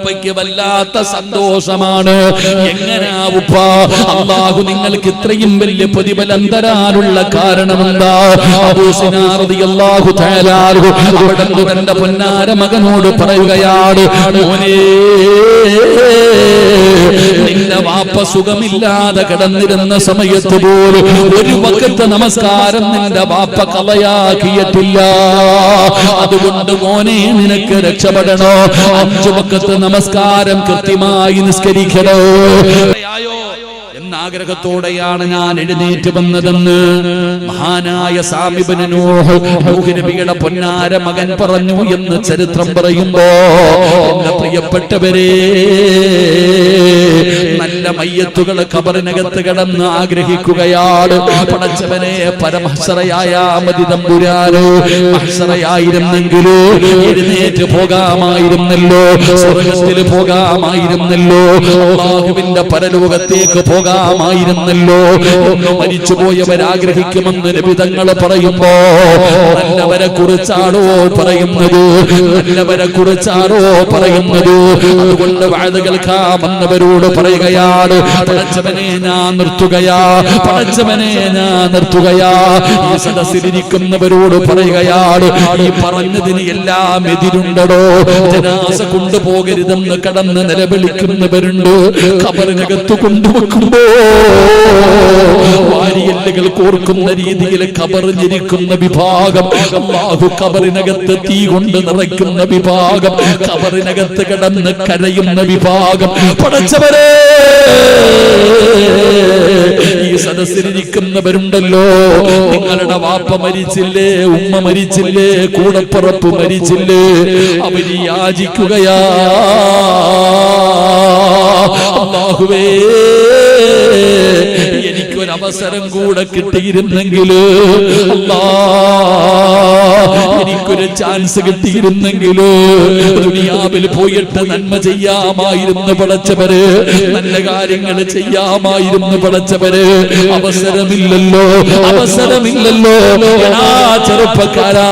ഉപ്പയ്ക്ക് വല്ലാത്ത സന്തോഷമാണ്. എങ്ങനാ ഉപ്പ അല്ലാഹു നിങ്ങൾക്ക് ഇത്രയും വലിയ പ്രതിഫലം തരാനുള്ള കാരണമെന്താ? അബൂ സിനാ റളിയല്ലാഹു തആല അവിടുന്ന് തന്റെ പൊന്നാര മകനോട് പറയുകയാണ്, മോനേ, നിന്റെ വാപ്പ സുഖമില്ലാതെ കിടന്നിരുന്ന സമയത്ത് പോലും ഒരു വഖത്ത് നമസ്കാരം നിന്റെ വാപ്പ കളയാക്കിയിട്ടില്ല. അതുകൊണ്ട് മോനെ, നിനക്ക് രക്ഷപ്പെടണോ, 5 വഖത്ത് നമസ്കാരം കൃത്യമായി നിസ്കരിക്കണോ ആഗ്രഹത്തോടെയാണ് ഞാൻ എഴുന്നേറ്റ് വന്നതെന്ന് മഹാനായ സാമി ഇബ്നു നൂഹ് നബിയുടെ പൊന്നാര മകൻ പറഞ്ഞു എന്ന് ചരിത്രം പറയുമ്പോ, എന്റെ പ്രിയപ്പെട്ടവരെ, നല്ല മയ്യത്തുകൾ ഖബറിനകത്ത് കിടന്ന് ആഗ്രഹിക്കുകയാണ്. പടച്ചവനെ, പരമഹ്സറയായ മതി തമ്പുരാനോ, മഹ്സറയായിരുന്നെങ്കിലോ എഴുന്നേറ്റ് പോകാമായിരുന്നല്ലോ, സ്വർഗ്ഗത്തിൽ പോകാമായിരുന്നല്ലോ, അല്ലാഹുവിന്റെ പരലോകത്തേക്ക് പോകാമായിരുന്നല്ലോ. മരിച്ചുപോയവരാഗ്രഹിക്കുമെന്ന് നബിതങ്ങൾ പറയുമ്പോ, നല്ലവരെ കുറിച്ചാണോ പറയുന്നത്? നല്ലവരെ കുറിച്ചാണോ പറയുന്നത്? അതുകൊണ്ട് വാഴ കേൾക്കാമെന്നവരോട് പറയുകയാണ്, പടച്ചവനെ ഞാൻ നിർത്തുകയാ, പടച്ചവനെ ഞാൻ നിർത്തുകയാ. ഈ സദസ്സിലിരിക്കുന്നവരോട് പറയുകയാണ്, ഈ പറഞ്ഞതിന് എല്ലാം എതിരുണ്ടടോ. ജനാസ കൊണ്ടുപോകരുതെന്ന് കടന്ന് നിലവിളിക്കുന്നവരുണ്ട്. ഖബറിനകത്ത് കൊണ്ടുവെക്കുമ്പോ വാരിയെല്ലുകൾ കോർക്കുന്ന രീതിയിൽ ഖബറിഞ്ഞിരിക്കുന്ന വിഭാഗം, അല്ലാഹു ഖബറിനകത്ത് തീ കൊണ്ട് നിറയ്ക്കുന്ന വിഭാഗം, ഖബറിനകത്ത് കിടന്ന് കരയുന്ന വിഭാഗം. പടച്ചവരെ, ഈ സദസ്സിലിരിക്കുന്നവരുണ്ടല്ലോ, നിങ്ങളുടെ വാപ്പ മരിച്ചില്ലേ, ഉമ്മ മരിച്ചില്ലേ, കൂടപ്പുറപ്പ് മരിച്ചില്ലേ, അവര് യാചിക്കുകയാ, അല്ലാഹുവേ, എനിക്കൊരവസരം കൂടെ കിട്ടിയിരുന്നെങ്കിൽ, എനിക്കൊരു ചാൻസ് കിട്ടിയിരുന്നെങ്കിൽ, ദുനിയാവിൽ പോയിട്ട് നന്മ ചെയ്യാമായിരുന്നു പടച്ചവര്, നല്ല കാര്യങ്ങൾ ചെയ്യാമായിരുന്നു പടച്ചവര്. അവസരമില്ലല്ലോ, അവസരമില്ലല്ലോ. ചെറുപ്പക്കാരാ,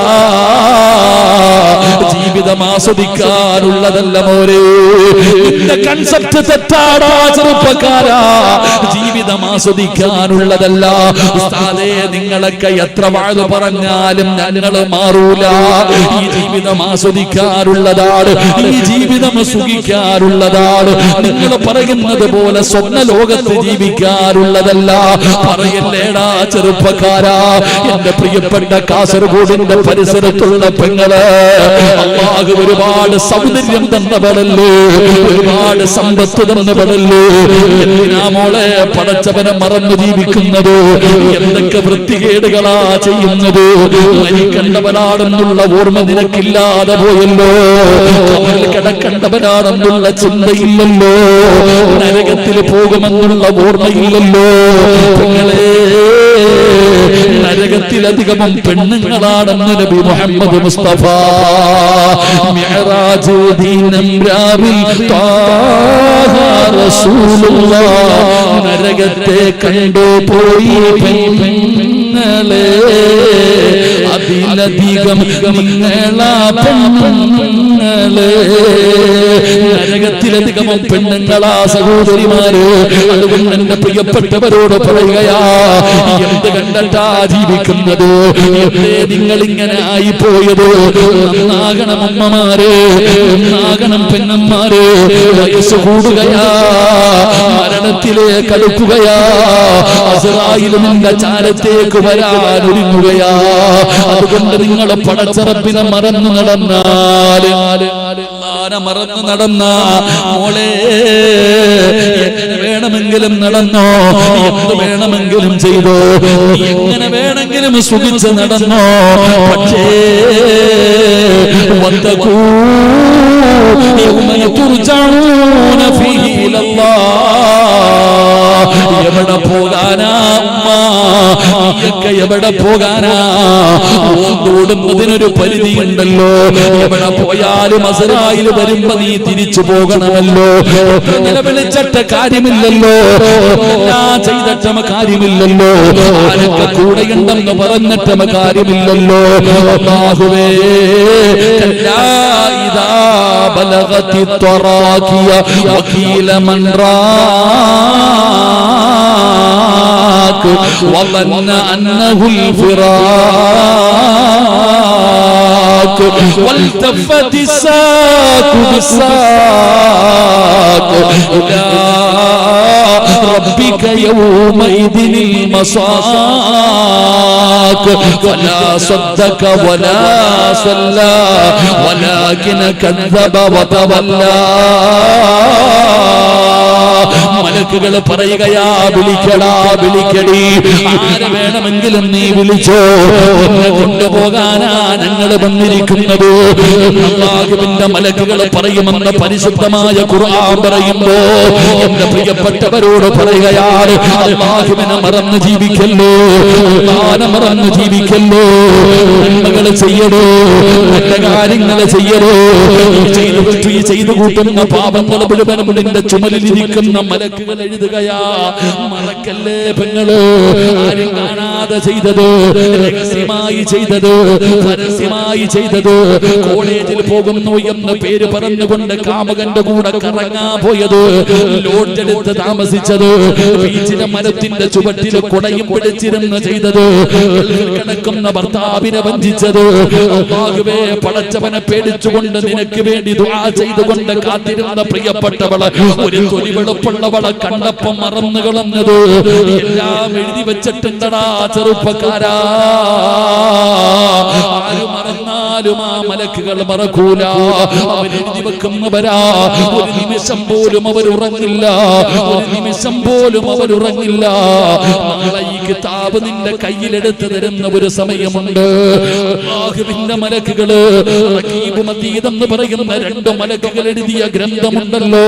ജീവിതം ആസ്വദിക്കാനുള്ളതല്ല മോരെ, നിന്റെ കൺസെപ്റ്റ് തെറ്റാടാ ചെറുപ്പക്കാരാ. ജീവിതം ആസ്വദിക്കാനുള്ളതല്ല. ഉസ്താദേ, നിങ്ങളൊക്കെ എത്ര വാഴ പറഞ്ഞാലും ഞങ്ങൾ മാറൂല. ഈ ജീവിതം ആസ്വദിക്കാനുള്ളതാണ്, ഈ ജീവിതം സുഖിക്കാനുള്ളതാണ്. നിങ്ങൾ പറയുന്നത് പോലെ സ്വപ്ന ലോകത്ത് ജീവിക്കാനുള്ളതല്ല. പറയല്ലേടാ ചെറുപ്പക്കാരാ. എന്റെ പ്രിയപ്പെട്ട കാസർഗോഡിന്റെ പരിസരത്തുള്ള പെങ്ങള്, അല്ലാഹു ഒരുപാട് സൗന്ദര്യം തന്നവളല്ലേ, ഒരുപാട് സമ്പത്ത് തന്നവളല്ലേ, എന്തിനാ മോളെ പടച്ചവനെ മറന്നു ജീവിക്കുന്നത്? എന്തൊക്കെ വൃത്തികേടുകളാ ചെയ്യുന്നത്? മരിക്കണ്ടവനാണെന്നുള്ള ഓർമ്മ നിനക്കില്ലാതെ പോയല്ലോ, കബറിൽ കിടക്കണ്ടവനാണെന്നുള്ള ചിന്തയില്ലല്ലോ, നരകത്തിൽ പോകുമെന്നുള്ള ഓർമ്മയില്ലല്ലോ. പെങ്ങളെ, നരകത്തിലധികവും പെണ്ണുങ്ങളാണെന്ന് നബി മുഹമ്മദ് മുസ്തഫ. മിഅ്റാജ് ദിനം രാവിൽ ത്വാഹ റസൂലുള്ളാഹ് നരകത്തെ കണ്ടുപോയി പെണ്ണുങ്ങളെ, അതിലധികം നിങ്ങളാ പെണ്ണുങ്ങളെ. നരകത്തിലധികവും പെണ്ണുങ്ങളാ സഹോദരിമാര്. അതുകൊണ്ട് എന്റെ പ്രിയപ്പെട്ടവരോട് പറയുകയാ, എന്ത് കണ്ടിട്ടാ ജീവിക്കുന്നത്? എന്തേ നിങ്ങൾ ഇങ്ങനെ ആയിപ്പോയത്? നന്നാകണം അമ്മമാര്, നന്നാകണം പെണ്ണന്മാര്. വയസ്സ് കൂടുകയാ, മരണത്തിലേക്ക് അടുക്കുകയാ, അസ്റായീൽ നിന്റെ ചാരത്തേക്ക് വരാൻ ഒരുങ്ങുകയാ. അതുകൊണ്ട് നിങ്ങൾ പടച്ചറപ്പിനെ മറന്നു നടന്നാൽ, മറന്നു നടന്ന മോളെ, എങ്ങനെ വേണമെങ്കിലും നടന്നോ, എന്ത് വേണമെങ്കിലും ചെയ്തോ, എങ്ങനെ വേണമെങ്കിലും സുഖിച്ച് നടന്നോ. പക്ഷേ വത്തഖൂ യൗമ തുർജഊന ഫീഹി ഇലല്ലാഹ്. എവിടെ പോകാനാ ഉമ്മ? എവിടെ പോകാനാ? ഓടുന്നതിനൊരു പരിധിയുണ്ടല്ലോ. എവിടെ പോയാലും അസ്റായീൽ വരുമ്പോ നീ തിരിച്ചു പോകണമല്ലോ. നിലവിളിച്ചിട്ട് കാര്യമില്ലല്ലോ, ചെയ്തിട്ടും കാര്യമില്ലല്ലോ, ആരൊക്കെ കൂടെയുണ്ടെന്ന് പറഞ്ഞിട്ടും കാര്യമില്ലല്ലോ. അല്ലാഹുവേ, കല്ലാ ഇദാ بلغت التراقي وقيل من راك وظن أنه الفراق والتفت الساق بالساق إلى ربك يومئذ المساق فلا صدق ولا صلى ولكن كذب وتولى മലക്കുകൾ പറയുകയാ വിളിക്കടാ വിളിക്കടി ആരെ വേണമെങ്കിലും നീ വിളിച്ചോ എന്നെ കൊണ്ടുപോകാനാ ഞങ്ങൾ വന്നിരിക്കുന്നത് അല്ലാഹുവിന്റെ മലക്കുകൾ പറയുമെന്ന് പരിശുദ്ധമായ ഖുർആൻ പറയുമ്പോ എന്റെ പ്രിയപ്പെട്ടവരോട് പറയുകയാണ് അല്ലാഹുവിനെ മറന്ന് ജീവിക്കല്ലോ അല്ലാഹുവിനെ മറന്ന് ജീവിക്കല്ലോ നന്മകൾ ചെയ്യടോ നല്ല കാര്യങ്ങൾ ചെയ്യടോ ചെയ്തു കൂട്ടുന്ന പാപങ്ങൾ മുഴുവനും നിന്റെ ചുമലിലിരിക്കുന്ന മലക്കുകൾ എഴുതുകയാ മറക്കല്ലേ പെങ്ങള് ആരും കാണാതെ ചെയ്തത് രഹസ്യമായി ചെയ്തത് പരസ്യമായി ചെയ്തത് കോളേജിൽ പോകുന്നു എന്ന് പേര് പറഞ്ഞുകൊണ്ട് കാമുകന്റെ കൂടെ കറങ്ങാൻ പോയത് ലോഡ്ജെടുത്ത് താമസിച്ചത് ബീച്ചിലെ മരത്തിന്റെ ചുവട്ടിൽ കുടയും പിടിച്ചിരുന്ന് ചെയ്തത് കിടക്കുന്ന ഭർത്താവിനെ വഞ്ചിച്ചത് അല്ലാഹുവേ പടച്ചവനെ പേടിച്ചുകൊണ്ട് നിനക്ക് വേണ്ടി ദുആ ചെയ്തുകൊണ്ട് കാത്തിരുന്ന പ്രിയപ്പെട്ടവള് ഒരു തൊലിവെളുപ്പുള്ളവളെ കണ്ടപ്പം മറന്നു കളഞ്ഞത് എല്ലാം എഴുതി വെച്ചിട്ടുണ്ടടാ ചെറുപ്പക്കാരാ ആര് മറന്നാലും ആ മലക്കുകൾ മറക്കൂല അവരെഴുതി വെക്കുന്നവരാ ഒരു നിമിഷം പോലും അവരുറങ്ങില്ല ഒരു നിമിഷം പോലും അവരുറങ്ങില്ല നാളെ ഈ കിതാബ് നിന്റെ കയ്യിലെടുത്ത് തരുന്ന ഒരു സമയമുണ്ട് അല്ലാഹുവിന്റെ മലക്കുകള് റഖീബും അതീദ് എന്ന് പറയുന്ന രണ്ട് മലക്കുകൾ എഴുതിയ ഗ്രന്ഥമുണ്ടല്ലോ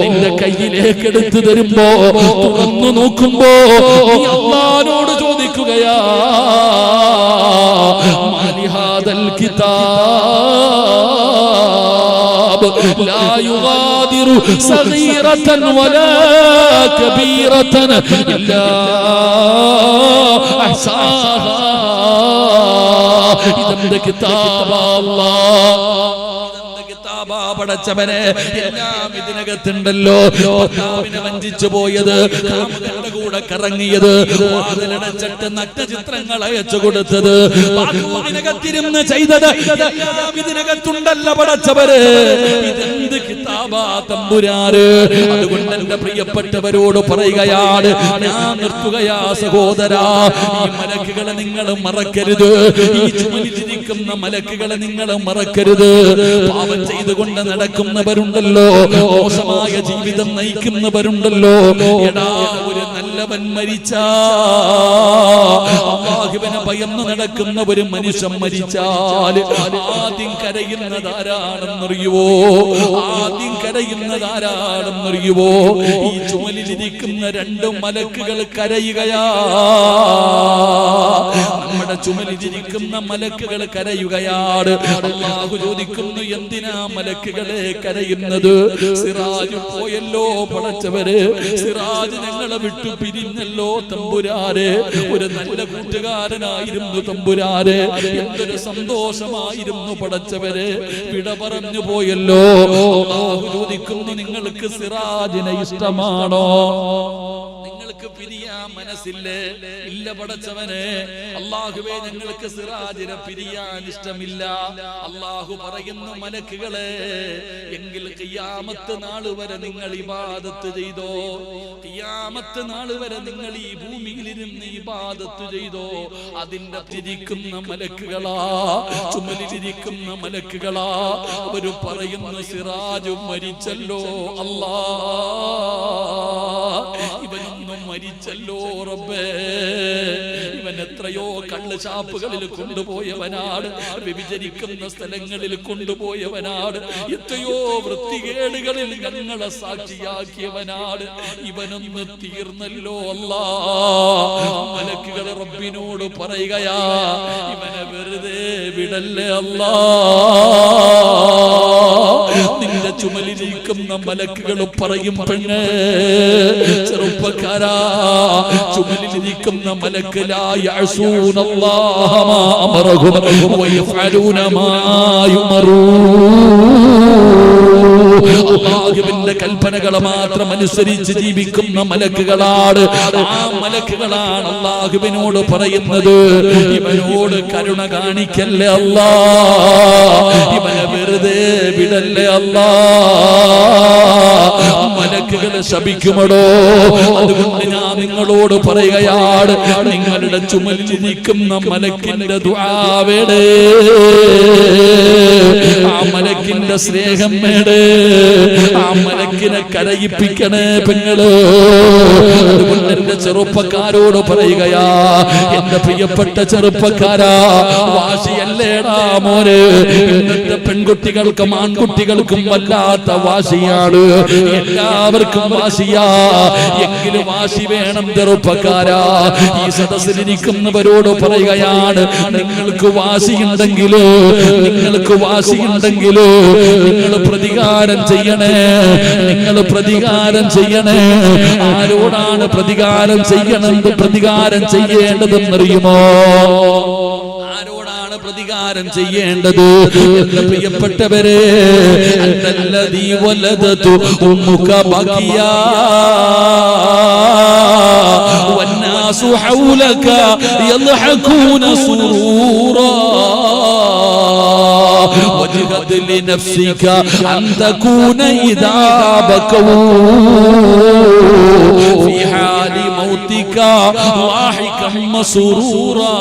നിന്റെ കയ്യിലേക്ക് എടുത്തു തരുമ്പോ തുറന്നു നോക്കുമ്പോ നീ അല്ലാഹുവോട് ചോദിക്കുകയാ മാലിഹാദൽ കിതാബ് ലാ യുഗാദിറു സഗീറതൻ വലാ കബീറതൻ ഇല്ലാ അഹ്സാഹാ ഇതെന്ത് കിതാബാ അല്ലാഹ് പടച്ചവനെ എല്ലാം ഇതിനകത്തുണ്ടല്ലോ ഭർത്താവിനെ വഞ്ചിച്ചു പോയത് കാമുകന്റെ കൂടെ കറങ്ങിയത് വാതിലടച്ചിട്ട് നഗ്നചിത്രങ്ങൾ അയച്ചു കൊടുത്തത് ബാത്റൂമിനകത്തിരുന്ന് ചെയ്തത് എല്ലാം ഇതിനകത്തുണ്ടല്ലോ പടച്ചവരെ ഇതെന്ത് കിതാബാ തമ്പുരാന് അതുകൊണ്ട് എന്റെ പ്രിയപ്പെട്ടവരോട് പറയുകയാണ് ഞാൻ നിർത്തുകയാ സഹോദരാ ഈ മലക്കുകളെ നിങ്ങൾ മറക്കരുത് ഈ ചുമലിലിരിക്കുന്ന മലക്കുകളെ നിങ്ങൾ മറക്കരുത് പാപം ചെയ്തുകൊണ്ട് നടക്കുന്നവരുണ്ടല്ലോ മോശമായ ജീവിതം നയിക്കുന്നവരുണ്ടല്ലോ എടാ ഒരു നല്ലവൻ മരിച്ചാ അല്ലാഹുവിനെ ഭയന്ന് നടക്കുന്ന ഒരു മനുഷ്യൻ മരിച്ചാൽ ആദ്യം കരയുന്നതാരാണെന്നറിയുവോ ആദ്യം കരയുന്നതാരാണെന്നറിയുവോ ഈ ചുമലിലിരിക്കുന്ന രണ്ട് മലക്കുകൾ കരയുകയാ നമ്മുടെ ചുമലിലിരിക്കുന്ന മലക്കുകൾ കരയുകയാണ് അല്ലാഹു ചോദിക്കുന്നു എന്തിനാ മലക്കുകളെ കരയുന്നത് സിറാജ് പോയല്ലോ പടച്ചവര് സിറാജ് ഞങ്ങളെ വിട്ടു പിരിഞ്ഞല്ലോ തമ്പുരാരെ ഒരു നല്ല കൂട്ടുകാരനായിരുന്നു തമ്പുരാരെ എന്തൊരു സന്തോഷമായിരുന്നു പടച്ചവരെ വിട പറഞ്ഞു പോയല്ലോ അല്ലാഹു ചോദിക്കുന്നു നിങ്ങൾക്ക് സിറാജിനെ ഇഷ്ടമാണോ നിങ്ങൾക്ക് പിരിയാൻ മനസ്സില്ലേ ഇല്ല പടച്ചവനെ അല്ലാഹുവേ ഞങ്ങൾക്ക് സിറാജിനെ പിരിയാൻ ഇഷ്ടമില്ല അല്ലാഹു പറയുന്നു മലക്കുകളെ എങ്കിൽ ഖിയാമത്ത് നാൾ വരെ നിങ്ങൾ ഇബാദത്ത് ചെയ്തോ ഖിയാമത്ത് നാൾ വരെ നിങ്ങൾ ഈ ഭൂമിയിൽ ഇരുന്ന് ഇബാദത്ത് ചെയ്തോ അതിന്റെ തിരിക്കുന്ന മലക്കുകളാ ചുമലിലിരിക്കുന്ന മലക്കുകളാ അവര് പറയുന്നു സിറാജ് മരിച്ചല്ലോ അല്ലാ ഇവനൊന്നും മരിച്ചല്ലോ റബ്ബേ ഇവൻ എത്രയോ കള്ള് ഷാപ്പുകളിൽ കൊണ്ടുപോയവനാണ് വ്യഭിചരിക്കുന്ന സ്ഥലങ്ങളിൽ കൊണ്ടുപോയവനാണ് എത്രയോ വൃത്തികേടുകളിൽ ഞങ്ങളെ സാക്ഷിയാക്കിയവനാണ് ഇവനൊന്ന് തീർന്നല്ലോ അല്ലാ മലക്കുകൾ റബ്ബിനോട് പറയുകയാ ഇവനെ വെറുതെ വിടല്ലേ അല്ലാ നിന്റെ ചുമലിരിക്കുന്ന മലക്കുകൾ പറയും പെണ്ണേ ചെറുപ്പക്കാരാ ചുമലിരിക്കുന്ന മലക്ക് ലാ യഅസൂനല്ലാഹ മാ അമറഹും വയഫഅലൂന മാ യുമറൂൻ അല്ലാഹുവിന്റെ കൽപ്പനകൾ മാത്രം അനുസരിച്ച് ജീവിക്കുന്ന മലക്കുകളാണ്. ആ മലക്കുകളാണ് അല്ലാഹുവിനോട് പറയുന്നത്, ഇവനോട് കരുണ കാണിക്കല്ലേ അല്ലാ, ഇവനെ വെറുതെ വിടല്ലേ അല്ലാ. മലക്കുകളെ ശപിക്കുമടോ. അതുകൊണ്ട് ഞാൻ നിങ്ങളോട് പറയുകയാണ്, നിങ്ങളുടെ ചുമലിരിക്കുന്ന മലക്കിന്റെ ദുആവേടേ, ആ മലക്കിന്റെ സ്നേഹം വേടേ, ആ മലക്കിനെ കരയിപ്പിക്കണേ പെങ്ങള്. അതുകൊണ്ട് എന്റെ ചെറുപ്പക്കാരോട് പറയുകയാ, എന്റെ പ്രിയപ്പെട്ട ചെറുപ്പക്കാരാ, വാശിയല്ലേടാ മോനെ. ഇന്നത്തെ പെൺകുട്ടികൾക്കും ആൺകുട്ടികൾക്കും വല്ലാത്ത വാശിയാണ്, എല്ലാവർക്കും വാശിയാ. എങ്കിലും വാശി വേണം ചെറുപ്പക്കാരാ. ഈ സദസ്സിലിരിക്കുന്നവരോട് പറയുകയാണ്, നിങ്ങൾക്ക് വാശിയുണ്ടെങ്കിലോ, നിങ്ങൾക്ക് വാശിയുണ്ടെങ്കിലോ നിങ്ങൾ പ്രതികാരം ചെയ്യണേ, നിങ്ങൾ പ്രതികാരം ചെയ്യണേ. ആരോടാണ് പ്രതികാരം ചെയ്യണമെന്ന് പ്രതികാരം ചെയ്യേണ്ടതെന്നറിയുമോ? ആരോടാണ് പ്രതികാരം ചെയ്യേണ്ടത്? എന്റെ പ്രിയപ്പെട്ടവരെ, അന്നല്ലദീ വലദതു ഉമ്മുക ബകിയാ വന്നാസു ഹൗലക യൽഹഖൂന സുറൂറാ وجهد لنفسك أن تكون إذا بكوا في حال موتك ضاحكا مسرورا